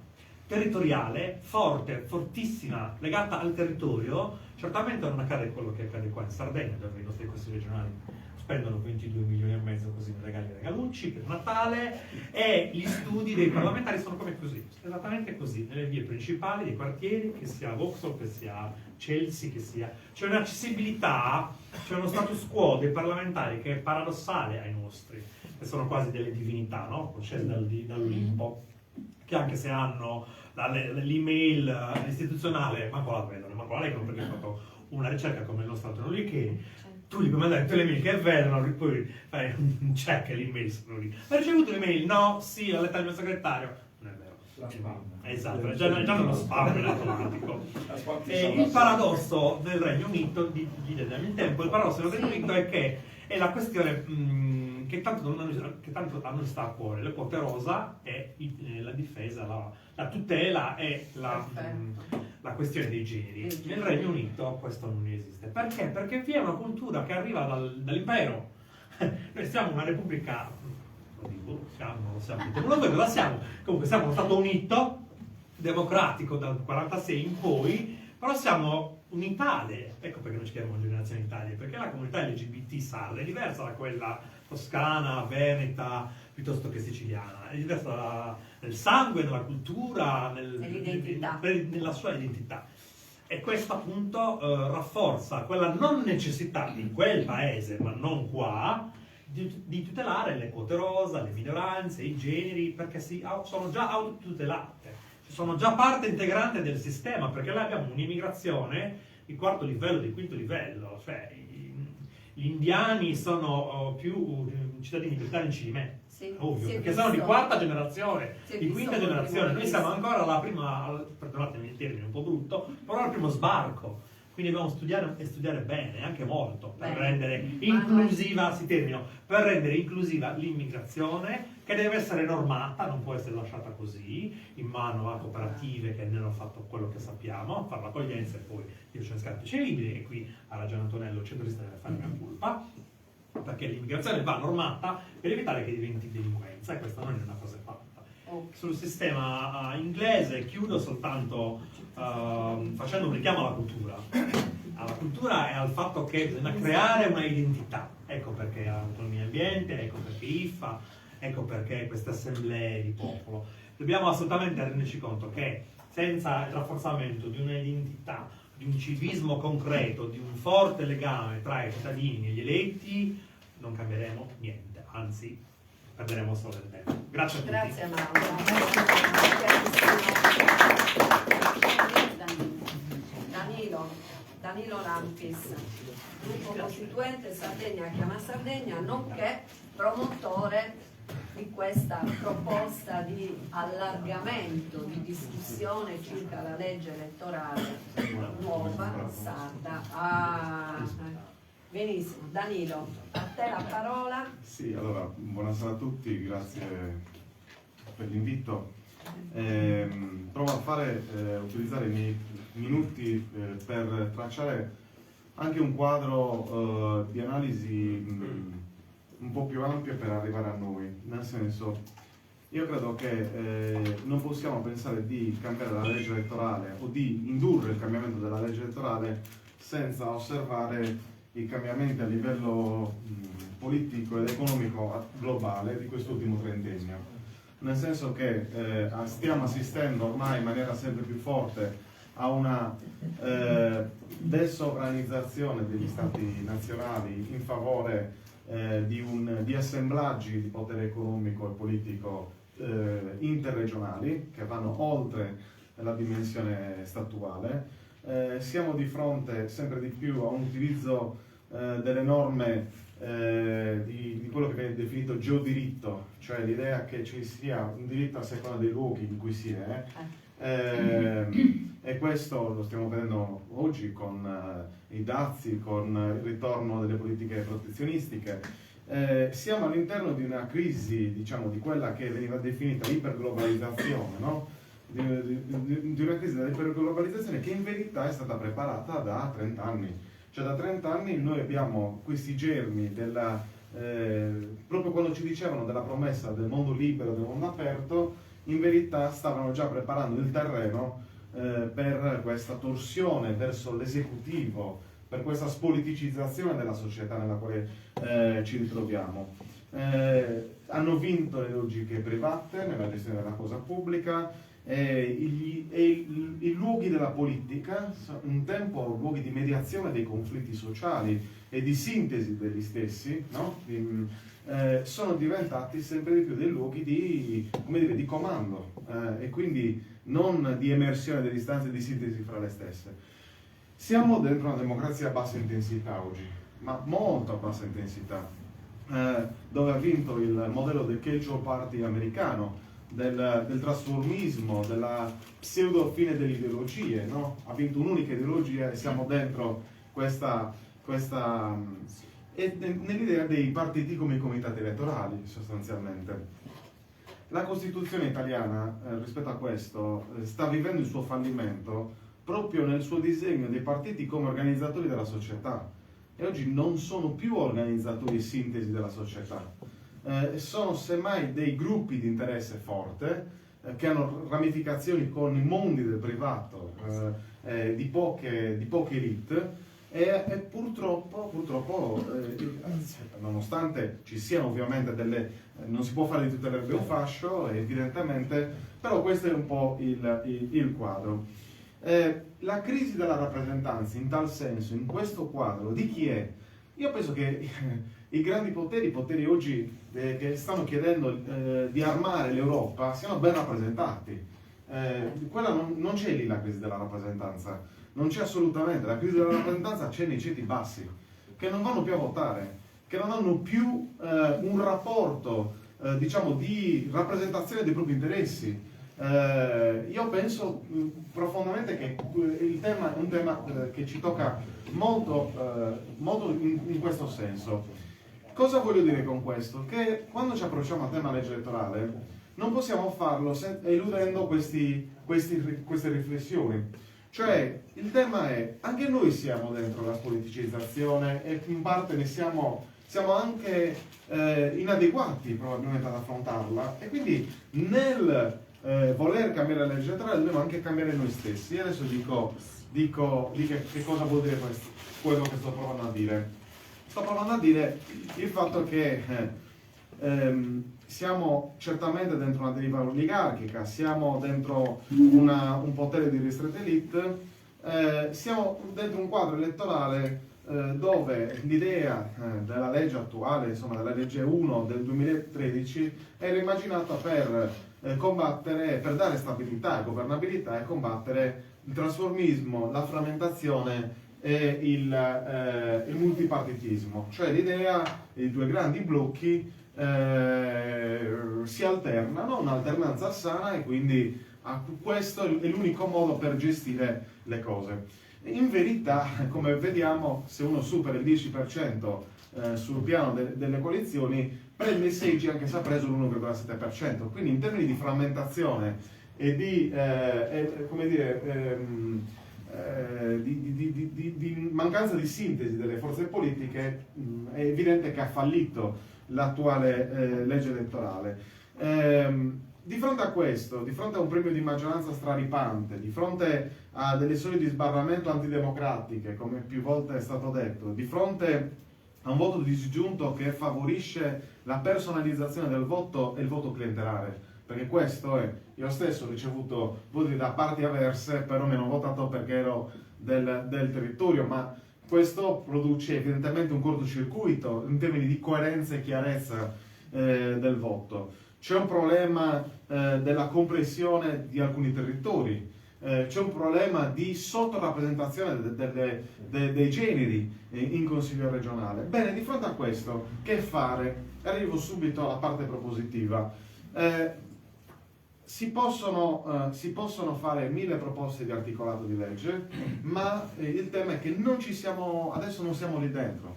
territoriale forte, fortissima, legata al territorio. Certamente non accade quello che accade qua in Sardegna, dove i nostri consigli regionali spendono 22,5 milioni così in regali e regalucci per Natale, e gli studi dei parlamentari sono come così, esattamente così, nelle vie principali dei quartieri, che sia Vauxhall, che sia Chelsea, che sia... C'è un'accessibilità, c'è uno status quo dei parlamentari che è paradossale ai nostri, che sono quasi delle divinità, no? Concesse dall'Olimpo, che anche se hanno l'email istituzionale, ma qua la vedono, ma qua la leggono, perché ho fatto una ricerca come il nostro Antonello Licheri. Tu gli puoi mandare tutte le mail che vedono, poi fai un check e l'email sono lì. Hai ricevuto l'email? No, sì, l'ho letta il mio segretario. Non è vero. Esatto, è già nello spam in automatico. Il paradosso del Regno Unito, di il tempo, il paradosso del Regno Unito è che è la questione che tanto a noi sta a cuore, le quote rosa e la difesa, la tutela e la questione dei generi. Nel Regno Unito questo non esiste. Perché? Perché vi è una cultura che arriva dall'impero. Noi siamo una repubblica, comunque siamo uno Stato unito, democratico dal 46 in poi, Però siamo un'Italia, ecco perché noi ci chiamiamo Generazione Italia, perché la comunità LGBT sarda è diversa da quella toscana, veneta, piuttosto che siciliana, è diversa nel sangue, nella cultura, nella sua identità. E questo appunto rafforza quella non necessità in quel paese, ma non qua, di tutelare le quote rosa, le minoranze, i generi, perché sono già autotutelate, sono già parte integrante del sistema, perché noi abbiamo un'immigrazione di quarto livello, di quinto livello, cioè gli indiani sono più cittadini britannici di me. Sì, ovvio, perché sono di quarta generazione, di quinta generazione, noi siamo visto. ancora alla prima, perdonatemi il termine un po' brutto, però al primo sbarco, quindi dobbiamo studiare e studiare bene, anche molto, per rendere inclusiva, per rendere inclusiva l'immigrazione, che deve essere normata, non può essere lasciata così, in mano a cooperative che ne hanno fatto quello che sappiamo, fare l'accoglienza e poi io sono scarpe liberi, e qui ha ragione Antonello, il centralista deve fare una colpa, perché l'immigrazione va normata per evitare che diventi delinquenza, e questa non è una cosa fatta. Sul sistema inglese chiudo soltanto facendo un richiamo alla cultura e al fatto che bisogna creare una identità, ecco perché autonomia ambiente, ecco perché IFA, ecco perché queste assemblee di popolo. Dobbiamo assolutamente renderci conto che senza il rafforzamento di un'identità, di un civismo concreto, di un forte legame tra i cittadini e gli eletti, non cambieremo niente, anzi perderemo solo del tempo. Grazie a tutti. Grazie Mauro. Danilo Lampis, gruppo costituente Sardegna Chiama Sardegna, nonché promotore di questa proposta di allargamento, di discussione circa la legge elettorale nuova sarda. Benissimo, Danilo, a te la parola. Sì, allora, buonasera a tutti, grazie per l'invito. Provo a utilizzare i miei minuti per tracciare anche un quadro di analisi un po' più ampio per arrivare a noi. Nel senso, io credo che non possiamo pensare di cambiare la legge elettorale o di indurre il cambiamento della legge elettorale senza osservare i cambiamenti a livello politico ed economico globale di quest'ultimo trentennio. Nel senso che stiamo assistendo ormai in maniera sempre più forte a una desovranizzazione degli stati nazionali in favore di assemblaggi di potere economico e politico interregionali che vanno oltre la dimensione statuale. Siamo di fronte sempre di più a un utilizzo delle norme di quello che viene definito geodiritto, cioè l'idea che ci sia un diritto a seconda dei luoghi in cui si è, e questo lo stiamo vedendo oggi con i dazi, con il ritorno delle politiche protezionistiche. Siamo all'interno di una crisi, diciamo, di quella che veniva definita iperglobalizzazione, no? Di una crisi dell'iperglobalizzazione che in verità è stata preparata da 30 anni. Cioè da 30 anni noi abbiamo questi germi proprio quando ci dicevano della promessa del mondo libero, del mondo aperto, in verità stavano già preparando il terreno per questa torsione verso l'esecutivo, per questa spoliticizzazione della società nella quale ci ritroviamo. Hanno vinto le logiche private nella gestione della cosa pubblica, i luoghi della politica, un tempo luoghi di mediazione dei conflitti sociali e di sintesi degli stessi, no? Sono diventati sempre di più dei luoghi di comando e quindi non di emersione delle istanze e di sintesi fra le stesse. Siamo dentro una democrazia a bassa intensità oggi, ma molto a bassa intensità, dove ha vinto il modello del casual party americano, del trasformismo, della pseudo fine delle ideologie, no? Ha vinto un'unica ideologia e siamo dentro questa nell'idea dei partiti come i comitati elettorali, sostanzialmente. La Costituzione italiana, rispetto a questo, sta vivendo il suo fallimento proprio nel suo disegno dei partiti come organizzatori della società, e oggi non sono più organizzatori e sintesi della società. Sono semmai dei gruppi di interesse forte che hanno ramificazioni con i mondi del privato, di poche elite, e purtroppo nonostante ci siano ovviamente non si può fare di tutte le erbe un fascio, evidentemente, però questo è un po' il quadro. La crisi della rappresentanza in tal senso, in questo quadro, di chi è? Io penso che i grandi poteri oggi che stanno chiedendo di armare l'Europa siano ben rappresentati. Quella non c'è lì la crisi della rappresentanza. Non c'è assolutamente, la crisi della rappresentanza c'è nei ceti bassi, che non vanno più a votare, che non hanno più un rapporto, diciamo, di rappresentazione dei propri interessi. Io penso profondamente che il tema è un tema che ci tocca molto in questo senso. Cosa voglio dire con questo? Che quando ci approcciamo al tema legge elettorale non possiamo farlo eludendo queste riflessioni. Cioè, il tema è, anche noi siamo dentro la spoliticizzazione e in parte ne siamo anche inadeguati probabilmente ad affrontarla, e quindi nel voler cambiare la legge elettorale dobbiamo anche cambiare noi stessi. E adesso dico che cosa vuol dire quello che sto provando a dire. Sto provando a dire il fatto che siamo certamente dentro una deriva oligarchica, siamo dentro un potere di ristretta elite, siamo dentro un quadro elettorale dove l'idea della legge attuale, insomma della legge 1 del 2013, era immaginata per combattere, per dare stabilità e governabilità e combattere il trasformismo, la frammentazione e il multipartitismo, cioè l'idea dei due grandi blocchi si alternano, un'alternanza sana, e quindi questo è l'unico modo per gestire le cose. In verità, come vediamo, se uno supera il 10% sul piano delle coalizioni, prende i seggi anche se ha preso l'1,7%. Quindi in termini di frammentazione e di mancanza di sintesi delle forze politiche, è evidente che ha fallito l'attuale legge elettorale. Di fronte a questo, di fronte a un premio di maggioranza straripante, di fronte a delle soglie di sbarramento antidemocratiche, come più volte è stato detto, di fronte a un voto disgiunto che favorisce la personalizzazione del voto e il voto clientelare, perché questo è, io stesso ho ricevuto voti da parti avverse, però mi hanno votato perché ero del territorio, ma questo produce evidentemente un cortocircuito in termini di coerenza e chiarezza del voto. C'è un problema della compressione di alcuni territori, c'è un problema di sottorappresentazione dei generi in Consiglio regionale. Bene, di fronte a questo, che fare? Arrivo subito alla parte propositiva. Si possono fare 1000 proposte di articolato di legge, ma il tema è che adesso non siamo lì dentro,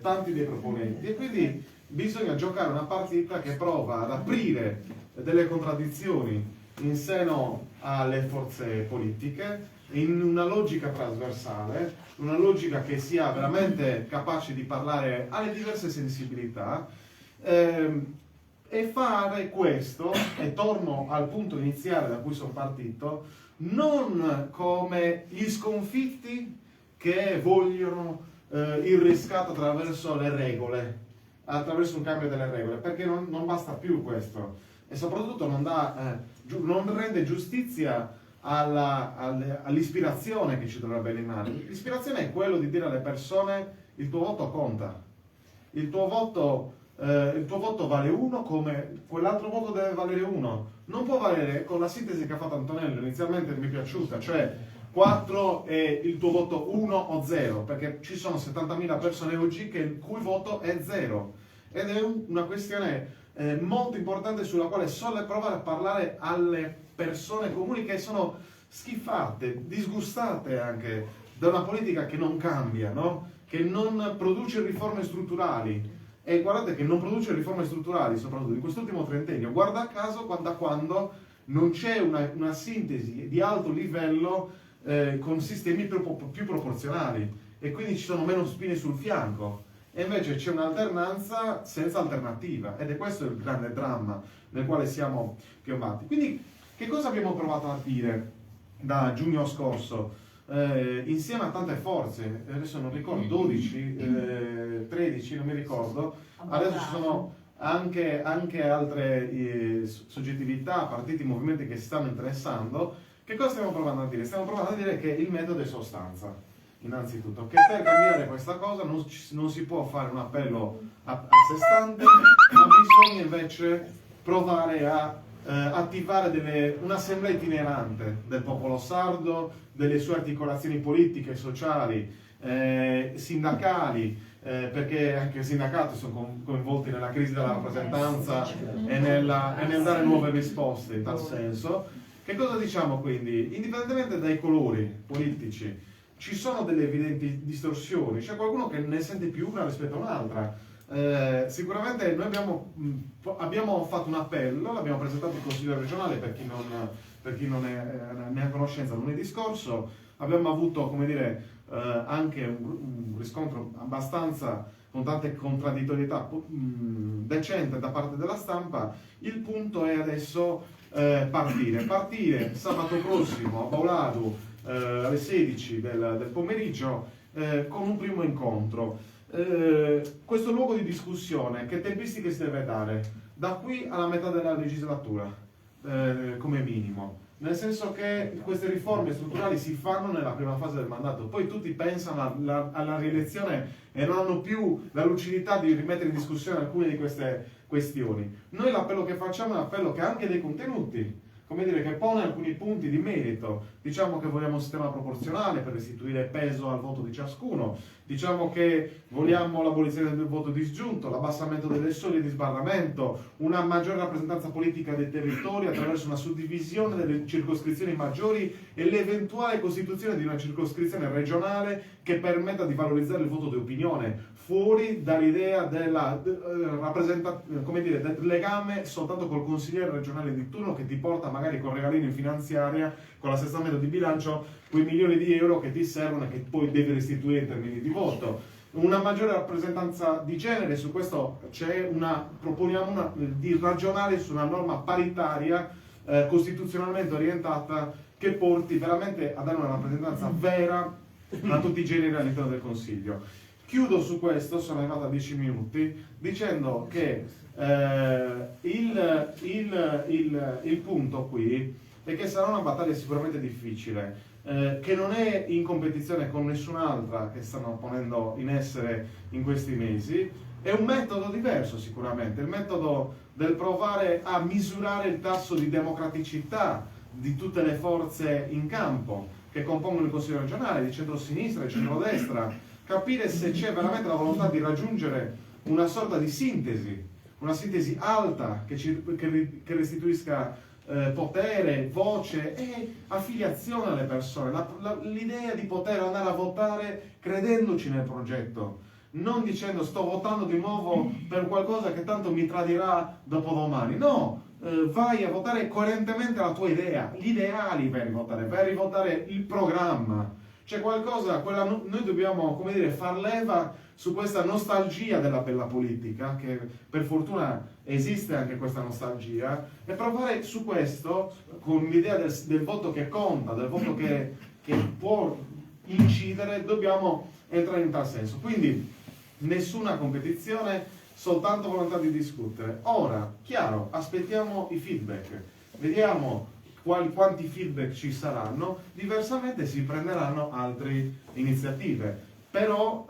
tanti dei proponenti, e quindi bisogna giocare una partita che prova ad aprire delle contraddizioni in seno alle forze politiche, in una logica trasversale, una logica che sia veramente capace di parlare alle diverse sensibilità, e fare questo, e torno al punto iniziale da cui sono partito, non come gli sconfitti che vogliono il riscatto attraverso le regole, attraverso un cambio delle regole, perché non basta più questo, e soprattutto non rende giustizia all'ispirazione che ci dovrebbe animare. L'ispirazione è quello di dire alle persone: il tuo voto conta, il tuo voto vale 1 come quell'altro voto deve valere 1. Non può valere, con la sintesi che ha fatto Antonello inizialmente mi è piaciuta, cioè 4 è il tuo voto 1 o 0, perché ci sono 70.000 persone oggi il cui voto è 0, ed è una questione molto importante sulla quale solo provare a parlare alle persone comuni che sono schifate, disgustate anche da una politica che non cambia, no? Che non produce riforme strutturali. E guardate che non produce riforme strutturali, soprattutto in quest'ultimo trentennio, guarda caso, da quando non c'è una sintesi di alto livello con sistemi più proporzionali, e quindi ci sono meno spine sul fianco, e invece c'è un'alternanza senza alternativa, ed è questo il grande dramma nel quale siamo piombati. Quindi che cosa abbiamo provato a dire da giugno scorso? Insieme a tante forze, adesso non ricordo, 12, 13, non mi ricordo, adesso ci sono anche altre soggettività, partiti, movimenti che si stanno interessando. Che cosa stiamo provando a dire? Stiamo provando a dire che il metodo è sostanza, innanzitutto, che per cambiare questa cosa non si può fare un appello a sé stante, ma bisogna invece provare a attivare un'assemblea itinerante del popolo sardo, delle sue articolazioni politiche, sociali, sindacali, perché anche i sindacati sono coinvolti nella crisi della rappresentanza e nel dare nuove risposte in tal senso. Che cosa diciamo quindi? Indipendentemente dai colori politici, ci sono delle evidenti distorsioni, c'è qualcuno che ne sente più una rispetto a un'altra. Sicuramente noi abbiamo fatto un appello, l'abbiamo presentato in Consiglio regionale per chi non ne ha conoscenza lunedì scorso. Abbiamo avuto, come dire, anche un riscontro abbastanza con tante contraddittorietà decente da parte della stampa. Il punto è adesso partire sabato prossimo a Bauladu alle 16 del pomeriggio con un primo incontro. Questo luogo di discussione, che tempistiche si deve dare? Da qui alla metà della legislatura, come minimo. Nel senso che queste riforme strutturali si fanno nella prima fase del mandato, poi tutti pensano alla rielezione e non hanno più la lucidità di rimettere in discussione alcune di queste questioni. Noi l'appello che facciamo è un appello che ha anche dei contenuti, come dire, che pone alcuni punti di merito. Diciamo che vogliamo un sistema proporzionale per restituire peso al voto di ciascuno, diciamo che vogliamo l'abolizione del voto disgiunto, l'abbassamento delle soglie di sbarramento, una maggiore rappresentanza politica dei territori attraverso una suddivisione delle circoscrizioni maggiori e l'eventuale costituzione di una circoscrizione regionale che permetta di valorizzare il voto di opinione, fuori dall'idea della come dire, del legame soltanto col consigliere regionale di turno che ti porta magari con regalino in finanziaria, con l'assestamento di bilancio, quei milioni di euro che ti servono e che poi devi restituire in termini di voto. Una maggiore rappresentanza di genere, su questo proponiamo di ragionare su una norma paritaria costituzionalmente orientata che porti veramente a dare una rappresentanza vera a tutti i generi all'interno del Consiglio. Chiudo su questo, sono arrivato a 10 minuti, dicendo che il punto qui è che sarà una battaglia sicuramente difficile, che non è in competizione con nessun'altra che stanno ponendo in essere in questi mesi. È un metodo diverso sicuramente, il metodo del provare a misurare il tasso di democraticità di tutte le forze in campo che compongono il Consiglio regionale, di centro-sinistra e centro-destra, capire se c'è veramente la volontà di raggiungere una sorta di sintesi, una sintesi alta che restituisca potere, voce e affiliazione alle persone, l'idea di poter andare a votare credendoci nel progetto, non dicendo sto votando di nuovo per qualcosa che tanto mi tradirà dopodomani. No, vai a votare coerentemente la tua idea, gli ideali vai a rivotare il programma. C'è qualcosa, noi dobbiamo, come dire, far leva su questa nostalgia della bella politica, che per fortuna esiste anche questa nostalgia, e provare su questo, con l'idea del voto che conta, del voto che può incidere, dobbiamo entrare in tal senso. Quindi nessuna competizione, soltanto volontà di discutere. Ora, chiaro, aspettiamo i feedback, vediamo quanti feedback ci saranno, diversamente si prenderanno altre iniziative. Però,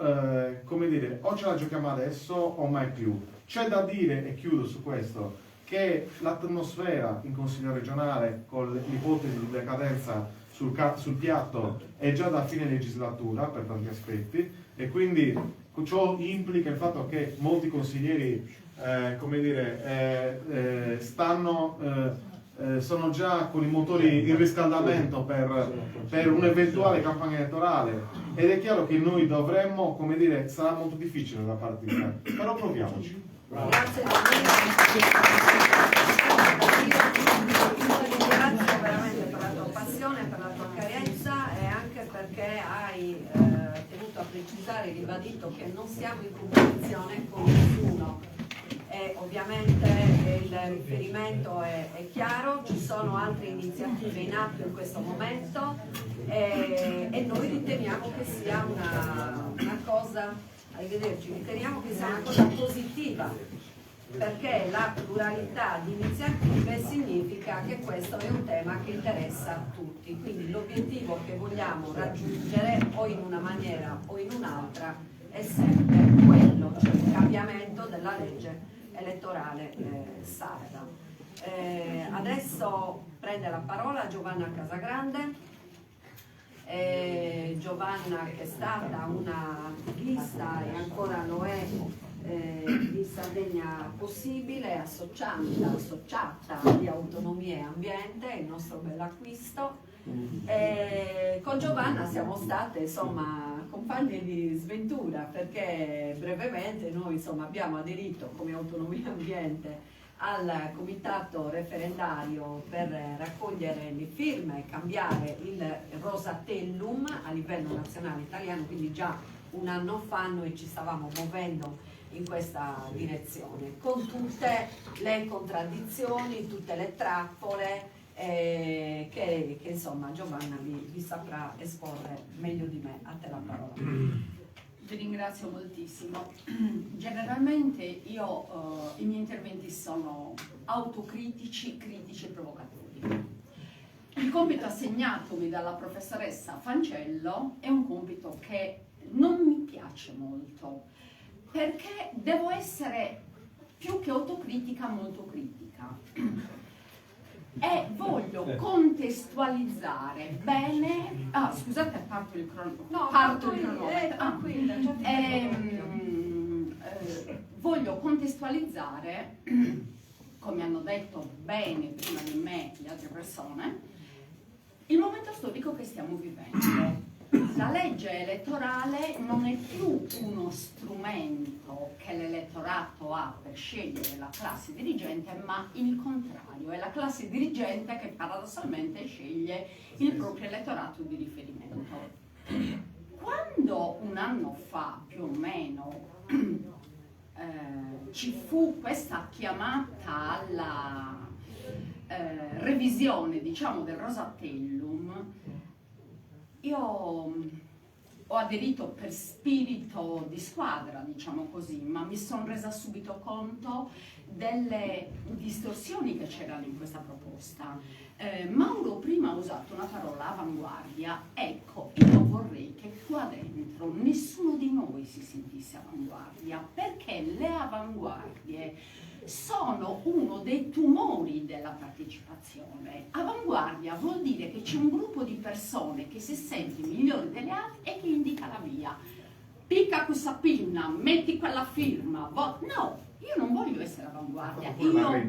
come dire, o ce la giochiamo adesso o mai più. C'è da dire, e chiudo su questo, che l'atmosfera in Consiglio regionale, con l'ipotesi di decadenza sul piatto, è già da fine legislatura per tanti aspetti, e quindi ciò implica il fatto che molti consiglieri, come dire, sono già con i motori in riscaldamento per un'eventuale campagna elettorale, ed è chiaro che noi dovremmo, come dire, sarà molto difficile la partita, però proviamoci. Grazie ringrazio veramente per la tua passione, per la tua chiarezza, e anche perché hai tenuto a precisare e ribadito che non siamo in competizione ovviamente il riferimento è chiaro, ci sono altre iniziative in atto in questo momento e noi riteniamo che sia una cosa, arrivederci, riteniamo che sia una cosa positiva, perché la pluralità di iniziative significa che questo è un tema che interessa tutti, quindi l'obiettivo che vogliamo raggiungere o in una maniera o in un'altra è sempre quello, cioè il cambiamento della legge elettorale sarda. Adesso prende la parola Giovanna Casagrande. Giovanna, che è stata una attivista e ancora lo è di Sardegna Possibile, associata di Autonomia e Ambiente, il nostro bell'acquisto. Con Giovanna siamo state insomma compagne di sventura, perché brevemente noi insomma abbiamo aderito come Autonomia e Ambiente al comitato referendario per raccogliere le firme e cambiare il Rosatellum a livello nazionale italiano, quindi già un anno fa noi ci stavamo muovendo in questa direzione, con tutte le contraddizioni, tutte le trappole che insomma Giovanna vi saprà esporre meglio di me. A te la parola. Vi ringrazio moltissimo. Generalmente io i miei interventi sono autocritici, critici e provocatori. Il compito assegnatomi dalla professoressa Fancello è un compito che non mi piace molto, perché devo essere più che autocritica molto critica. E voglio contestualizzare bene. Scusate, parto il cronometro. Voglio contestualizzare, come hanno detto bene prima di me le altre persone, il momento storico che stiamo vivendo. La legge elettorale non è più uno strumento che l'elettorato ha per scegliere la classe dirigente, ma il contrario, è la classe dirigente che paradossalmente sceglie il proprio elettorato di riferimento. Quando un anno fa, più o meno, ci fu questa chiamata alla revisione, diciamo, del Rosatellum, io ho aderito per spirito di squadra, diciamo così, ma mi sono resa subito conto delle distorsioni che c'erano in questa proposta. Mauro prima ha usato una parola, avanguardia. Ecco, io vorrei che qua dentro nessuno di noi si sentisse avanguardia, perché le avanguardie sono uno dei tumori della partecipazione. Avanguardia vuol dire che c'è un gruppo di persone che si sente migliore delle altre e che indica la via. Picca questa pinna, metti quella firma. No, io non voglio essere avanguardia, io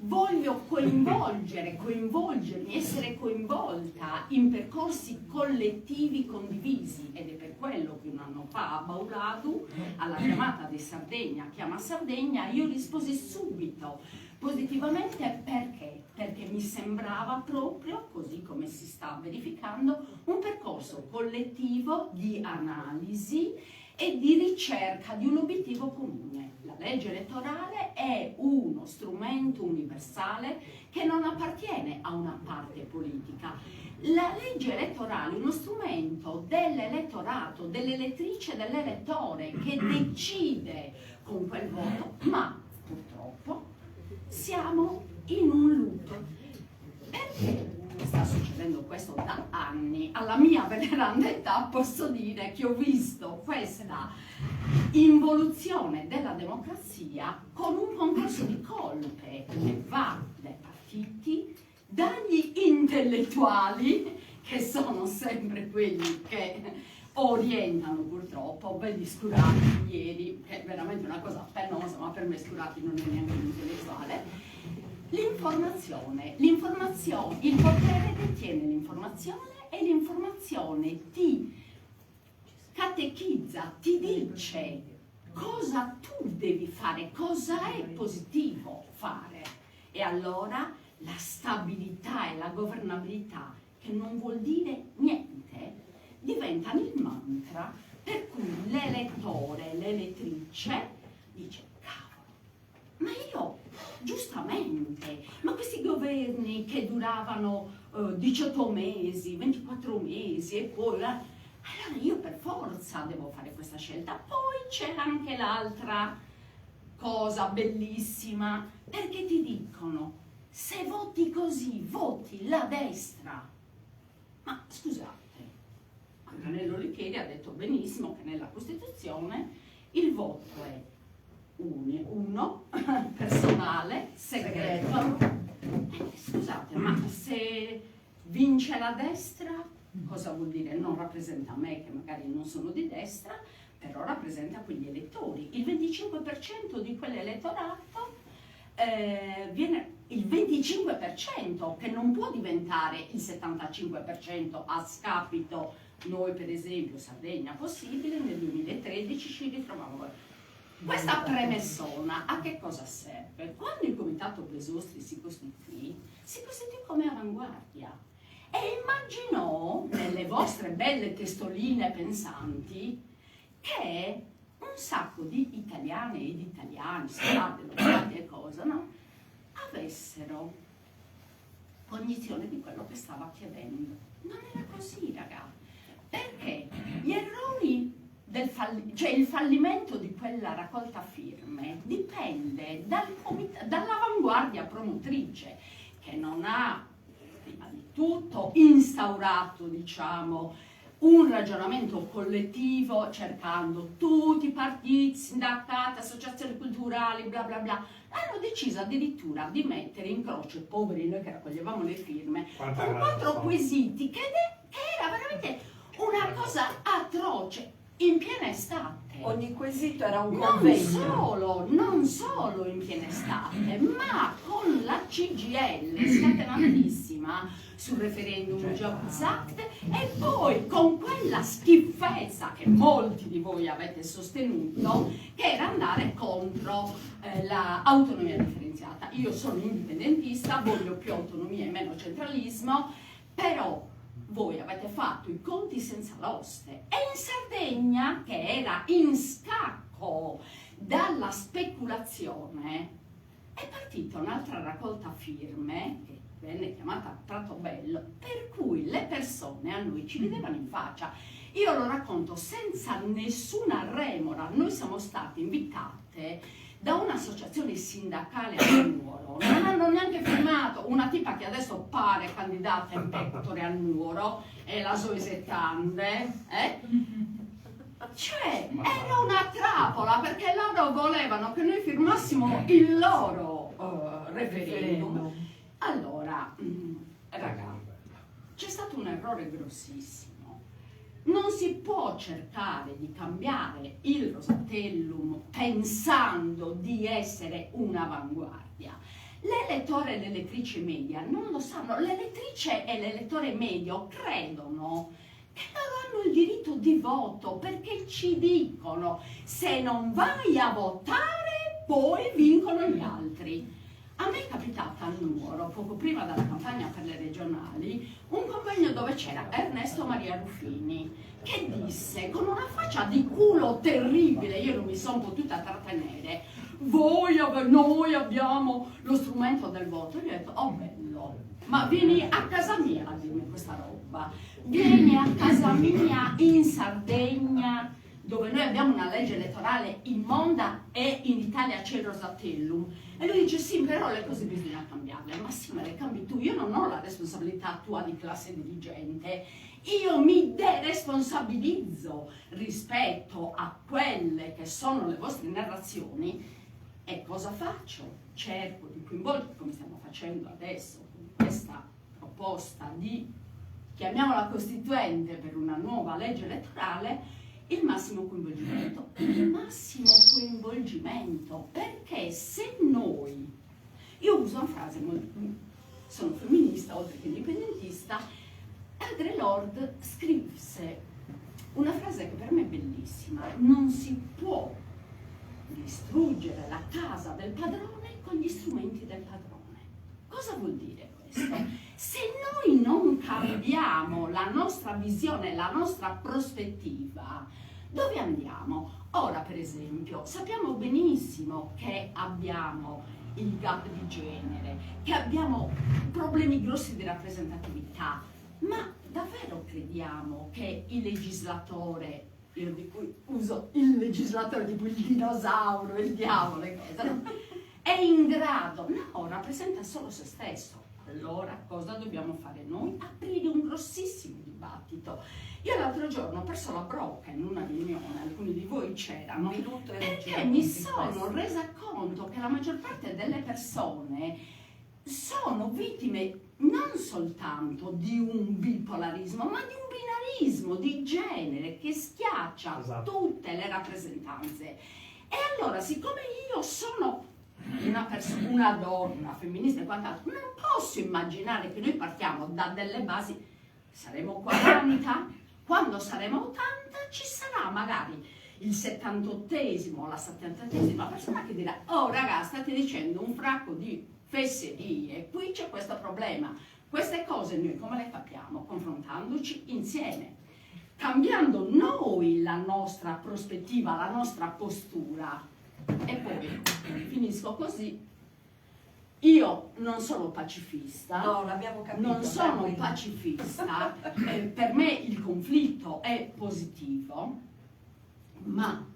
voglio coinvolgermi, essere coinvolta in percorsi collettivi condivisi, ed è per quello che un anno fa a Bauladu, alla chiamata di Sardegna, chiama Sardegna, io risposi subito positivamente. Perché mi sembrava proprio, così come si sta verificando, un percorso collettivo di analisi e di ricerca di un obiettivo comune. La legge elettorale è uno strumento universale che non appartiene a una parte politica. La legge elettorale è uno strumento dell'elettorato, dell'elettrice e dell'elettore, che decide con quel voto, ma purtroppo siamo in un loop. Perché sta succedendo questo da anni? Alla mia veneranda età posso dire che ho visto questa involuzione della democrazia con un concorso di colpe che va dai partiti, dagli intellettuali, che sono sempre quelli che orientano purtroppo. Vedi Scurati ieri, che è veramente una cosa penosa, ma per me Scurati non è neanche un intellettuale. L'informazione, il potere detiene l'informazione e l'informazione ti catechizza, ti dice cosa tu devi fare, cosa è positivo fare. E allora la stabilità e la governabilità, che non vuol dire niente, diventano il mantra per cui l'elettore, l'elettrice dice, cavolo, ma io, giustamente, ma questi governi che duravano 18 mesi, 24 mesi e poi... allora io per forza devo fare questa scelta. Poi c'è anche l'altra cosa bellissima, perché ti dicono, se voti così, voti la destra. Ma scusate, Antonello Licheri ha detto benissimo che nella Costituzione il voto è uno, personale, segreto. Scusate, ma se vince la destra, cosa vuol dire? Non rappresenta me, che magari non sono di destra, però rappresenta quegli elettori. Il 25% di quell'elettorato viene il 25%, che non può diventare il 75% a scapito. Noi per esempio, Sardegna possibile, nel 2013 ci ritrovavamo. Questa premessona a che cosa serve? Quando il Comitato Besostri si costituì come avanguardia e immaginò nelle vostre belle testoline pensanti che un sacco di italiane e di italiani, state, locali e cosa, no? Avessero cognizione di quello che stava chiedendo. Non era così, ragazzi, perché gli errori cioè il fallimento di quella raccolta firme dipende dall'avanguardia promotrice, che non ha prima di tutto instaurato, diciamo, un ragionamento collettivo cercando tutti i partiti, sindacati, associazioni culturali, bla bla bla. Hanno deciso addirittura di mettere in croce, poveri noi che raccoglievamo le firme, con 4 quesiti che era veramente una cosa atroce. In piena estate. Ogni quesito era un convegno. Non solo in piena estate, ma con la CGIL scatenatissima sul referendum Jobs Act e poi con quella schifezza che molti di voi avete sostenuto, che era andare contro l'autonomia differenziata. Io sono indipendentista, voglio più autonomia e meno centralismo, però voi avete fatto i conti senza l'oste e in Sardegna, che era in scacco dalla speculazione, è partita un'altra raccolta firme che venne chiamata Prato-Bello, per cui le persone a noi ci vedevano in faccia. Io lo racconto senza nessuna remora. Noi siamo state invitate da un'associazione sindacale a Nuoro, non hanno neanche firmato, una tipa che adesso pare candidata in pettore a Nuoro, è la Zoe Settande, cioè era una trappola, perché loro volevano che noi firmassimo il loro referendum. Allora, ragazzi, c'è stato un errore grossissimo. Non si può cercare di cambiare il Rosatellum pensando di essere un'avanguardia. L'elettore e l'elettrice media non lo sanno. L'elettrice e l'elettore medio credono che loro hanno il diritto di voto, perché ci dicono: se non vai a votare poi vincono gli altri. A me è capitata a Nuoro, poco prima della campagna per le regionali, un convegno dove c'era Ernesto Maria Ruffini, che disse con una faccia di culo terribile, io non mi sono potuta trattenere: noi abbiamo lo strumento del voto. Io ho detto: oh bello, ma vieni a casa mia a dirmi questa roba, vieni a casa mia in Sardegna, dove noi abbiamo una legge elettorale immonda e in Italia c'è il Rosatellum. E lui dice: sì, però le cose bisogna cambiarle. Ma sì, ma le cambi tu, io non ho la responsabilità tua di classe dirigente, io mi deresponsabilizzo rispetto a quelle che sono le vostre narrazioni. E cosa faccio? Cerco di coinvolgere, come stiamo facendo adesso, con questa proposta di, chiamiamola costituente, per una nuova legge elettorale, il massimo coinvolgimento, perché se noi, io uso una frase molto, sono femminista oltre che indipendentista, Audre Lorde scrisse una frase che per me è bellissima: non si può distruggere la casa del padrone con gli strumenti del padrone. Cosa vuol dire questo? Se noi non cambiamo la nostra visione, la nostra prospettiva, dove andiamo? Ora, per esempio, sappiamo benissimo che abbiamo il gap di genere, che abbiamo problemi grossi di rappresentatività, ma davvero crediamo che il legislatore, io di cui uso il legislatore, tipo il dinosauro, il diavolo, no? È in grado, no, rappresenta solo se stesso. Allora cosa dobbiamo fare noi? Aprire un grossissimo dibattito. Io l'altro giorno ho perso la brocca in una riunione, alcuni di voi c'erano, perché mi sono resa conto che la maggior parte delle persone sono vittime non soltanto di un bipolarismo, ma di un binarismo di genere che schiaccia tutte le rappresentanze. E allora, siccome io sono una donna, femminista e quant'altro, non posso immaginare che noi partiamo da delle basi, saremo 40, quando saremo 80 ci sarà magari il 78esimo o la 78esima persona che dirà: oh raga, state dicendo un fracco di fesserie, qui c'è questo problema. Queste cose noi come le capiamo? Confrontandoci insieme, cambiando noi la nostra prospettiva, la nostra postura. E poi finisco così. Io non sono pacifista, no, l'abbiamo capito, non sono pacifista, per me il conflitto è positivo, ma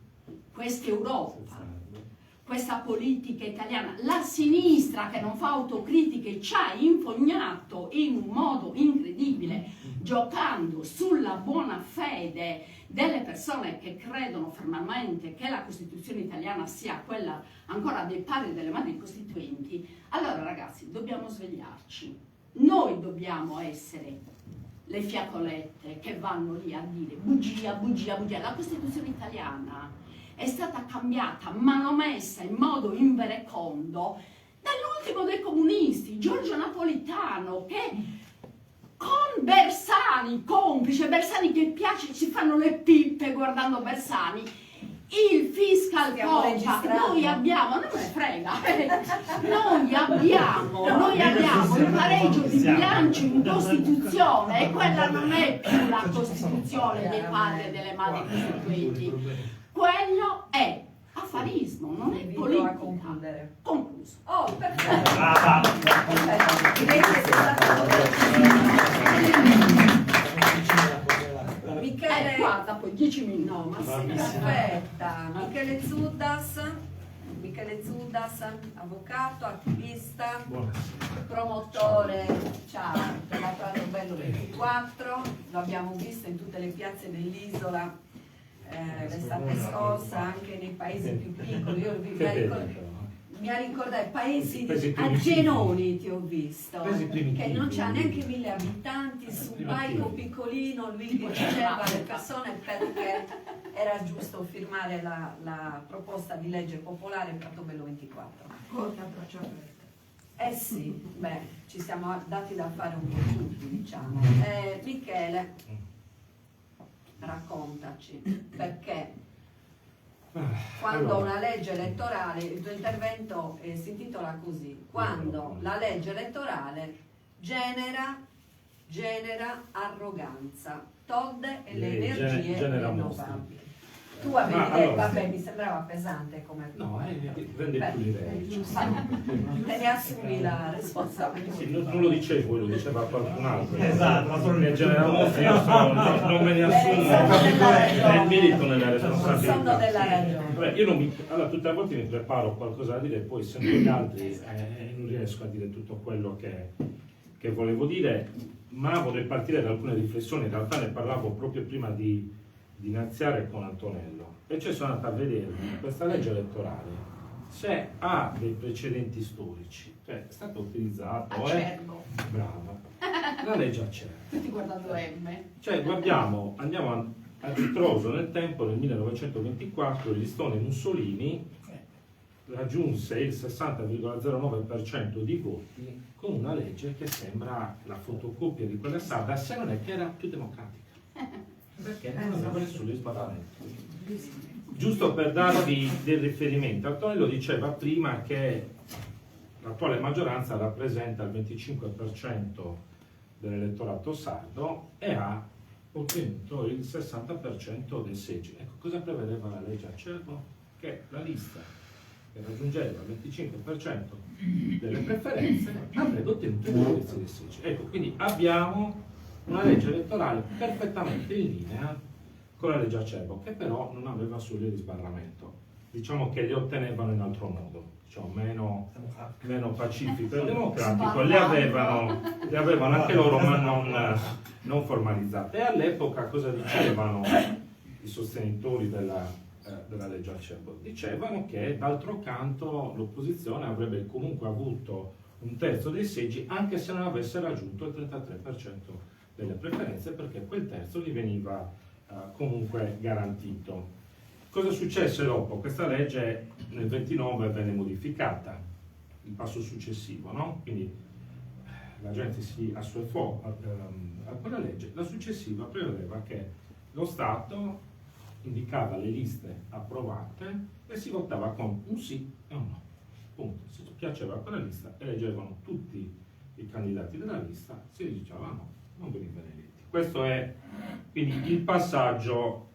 questa Europa, questa politica italiana, la sinistra che non fa autocritiche ci ha infognato in un modo incredibile, giocando sulla buona fede delle persone che credono fermamente che la Costituzione italiana sia quella ancora dei padri delle madri costituenti. Allora ragazzi, dobbiamo svegliarci, noi dobbiamo essere le fiaccolette che vanno lì a dire bugia, bugia, bugia. La Costituzione italiana è stata cambiata, manomessa in modo inverecondo dall'ultimo dei comunisti, Giorgio Napolitano, che con Bersani, complice, Bersani che piace, si fanno le pippe guardando Bersani, il fiscal compact, noi abbiamo, non me ne frega, noi abbiamo il pareggio di bilancio in Costituzione, e quella non è più la Costituzione dei padri e delle madri costituenti, quello è affarismo, non è politica. A concludere. Concluso. Oh, perfetto. Perfetto. Direi che è stato... Michele... guarda, poi 10 minuti. No, ma sì, aspetta. Michele Zuddas, avvocato, attivista, promotore, ciao, per la Prato Bello 24, lo abbiamo visto in tutte le piazze dell'isola l'estate scorsa, anche nei paesi più piccoli. Io mi ha ricordato paesi a Genoni, ti ho visto, che non c'ha neanche 1000 abitanti, su un paio piccolino, lui che diceva alle persone perché era giusto firmare la proposta di legge popolare Prato Bello 24. Corta braccia aperte. Eh sì, beh, ci siamo dati da fare un po' tutti, diciamo. Michele, raccontaci, perché quando una legge elettorale, il tuo intervento si intitola così: quando la legge elettorale genera arroganza, toglie e le energie rinnovabili. Tu avevi detto, allora, vabbè, mi sembrava pesante come... No, rende più l'idea. Te ne assumi la responsabilità. Sì, non lo dicevo, lo diceva qualcun altro. Esatto, ma solo nel generale non me ne assumo il merito nella responsabilità. Sono della ragione. Vabbè, io allora, tutte le volte mi preparo qualcosa da dire, poi sento gli altri non riesco a dire tutto quello che volevo dire, ma vorrei partire da alcune riflessioni. In realtà ne parlavo proprio prima di iniziare con Antonello, e cioè sono andato a vedere questa legge elettorale se ha dei precedenti storici, cioè è stato utilizzato brava, la legge Acerbo. Tutti guardando M. Cioè andiamo a ritroso nel tempo. Nel 1924 il listone Mussolini raggiunse il 60,09% di voti con una legge che sembra la fotocopia di quella sarda, se non è che era più democratica, perché non aveva nessuno sbarramento. Giusto per darvi del riferimento, Antonello diceva prima che l'attuale maggioranza rappresenta il 25% dell'elettorato sardo e ha ottenuto il 60% dei seggi. Ecco, cosa prevedeva la legge Acerbo? Che la lista che raggiungeva il 25% delle preferenze avrebbe ottenuto i terzi dei seggi. Ecco, quindi abbiamo una legge elettorale perfettamente in linea con la legge Acerbo, che però non aveva solo il sbarramento. Diciamo che li ottenevano in altro modo, diciamo meno pacifico e democratico, le avevano anche loro, ma non formalizzate. E all'epoca cosa dicevano i sostenitori della legge Acerbo? Dicevano che d'altro canto l'opposizione avrebbe comunque avuto un terzo dei seggi anche se non avesse raggiunto il 33% delle preferenze, perché quel terzo gli veniva comunque garantito. Cosa successe dopo? Questa legge nel 29 venne modificata, il passo successivo, no? Quindi la gente si assuefò a quella legge. La successiva prevedeva che lo Stato indicava le liste approvate e si votava con un sì e un no. Punto. Se piaceva quella lista, eleggevano tutti i candidati della lista, si diceva no, non venivano eletti. Questo è quindi il passaggio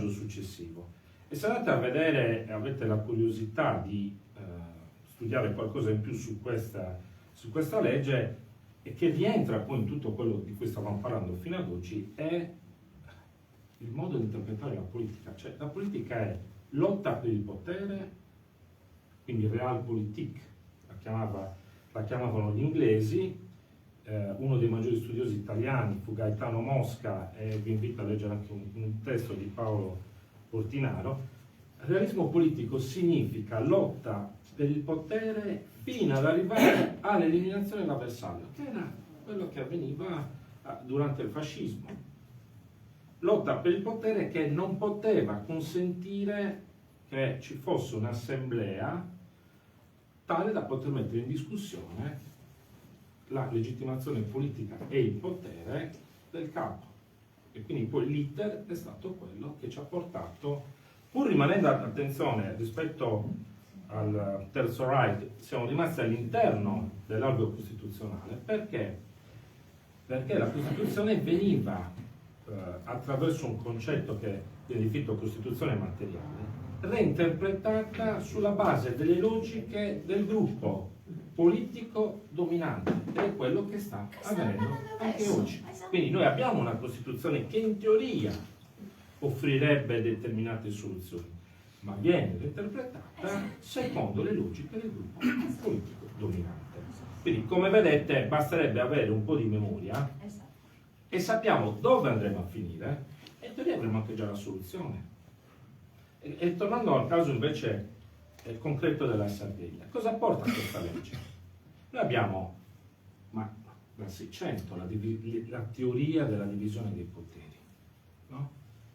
successivo. E se andate a vedere, avete la curiosità di studiare qualcosa in più su questa legge, e che rientra poi in tutto quello di cui stavamo parlando fino ad oggi, è il modo di interpretare la politica. Cioè, la politica è lotta per il potere, quindi realpolitik, la chiamavano gli inglesi. Uno dei maggiori studiosi italiani fu Gaetano Mosca, e vi invito a leggere anche un testo di Paolo Portinaro. Realismo politico significa lotta per il potere fino ad arrivare all'eliminazione dell'avversario, che era quello che avveniva durante il fascismo. Lotta per il potere che non poteva consentire che ci fosse un'assemblea tale da poter mettere in discussione la legittimazione politica e il potere del capo. E quindi poi l'iter è stato quello che ci ha portato, pur rimanendo, attenzione, rispetto al Terzo Reich, siamo rimasti all'interno dell'alveo costituzionale. Perché? Perché la Costituzione veniva, attraverso un concetto che viene definito Costituzione materiale, reinterpretata sulla base delle logiche del gruppo politico dominante, ed è quello che sta avvenendo anche oggi. Quindi noi abbiamo una Costituzione che in teoria offrirebbe determinate soluzioni, ma viene interpretata secondo le logiche del gruppo politico dominante. Quindi, come vedete, basterebbe avere un po' di memoria e sappiamo dove andremo a finire, e in teoria avremo anche già la soluzione. E tornando al caso invece concreto della Sardegna, cosa porta questa legge? Noi abbiamo, dal 600, la teoria della divisione dei poteri, no?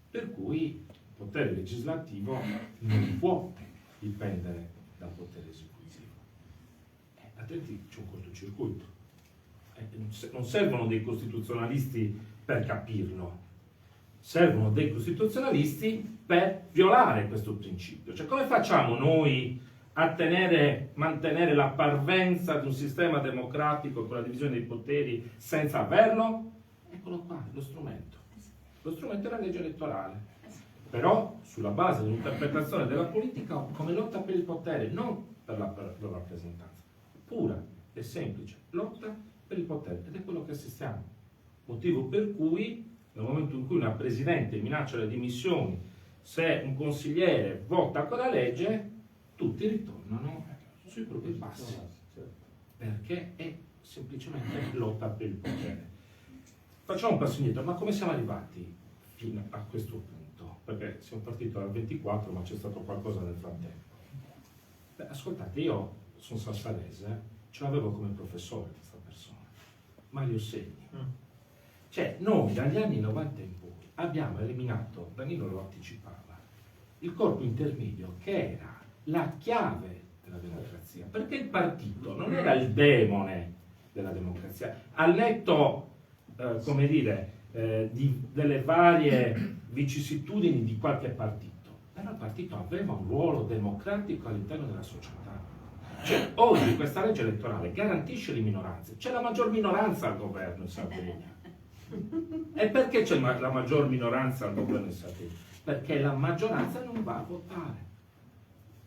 Per cui il potere legislativo non può dipendere dal potere esecutivo, altrimenti c'è un cortocircuito. Non servono dei costituzionalisti per capirlo, servono dei costituzionalisti per violare questo principio. Cioè, come facciamo noi a mantenere la parvenza di un sistema democratico con la divisione dei poteri senza averlo? Eccolo qua, lo strumento. Lo strumento è la legge elettorale, però sulla base dell'interpretazione della politica come lotta per il potere, non per la rappresentanza. Pura e semplice lotta per il potere, ed è quello che assistiamo. Motivo per cui nel momento in cui una presidente minaccia le dimissioni, se un consigliere vota quella legge, tutti ritornano sui propri passi, perché è semplicemente lotta per il potere. Facciamo un passo indietro, ma come siamo arrivati fino a questo punto? Perché siamo partiti dal 24, ma c'è stato qualcosa nel frattempo. Beh, ascoltate, io sono sassarese, ce l'avevo come professore questa persona, Mario Segni. Cioè, noi dagli anni 90 in poi abbiamo eliminato, Danilo lo anticipava, il corpo intermedio che era la chiave della democrazia, perché il partito non era il demone della democrazia, al netto, come dire, delle varie vicissitudini di qualche partito, però il partito aveva un ruolo democratico all'interno della società. Cioè, oggi questa legge elettorale garantisce le minoranze, c'è la maggior minoranza al governo in Sardegna, E perché c'è la maggior minoranza al governo in Sardegna? Perché la maggioranza non va a votare.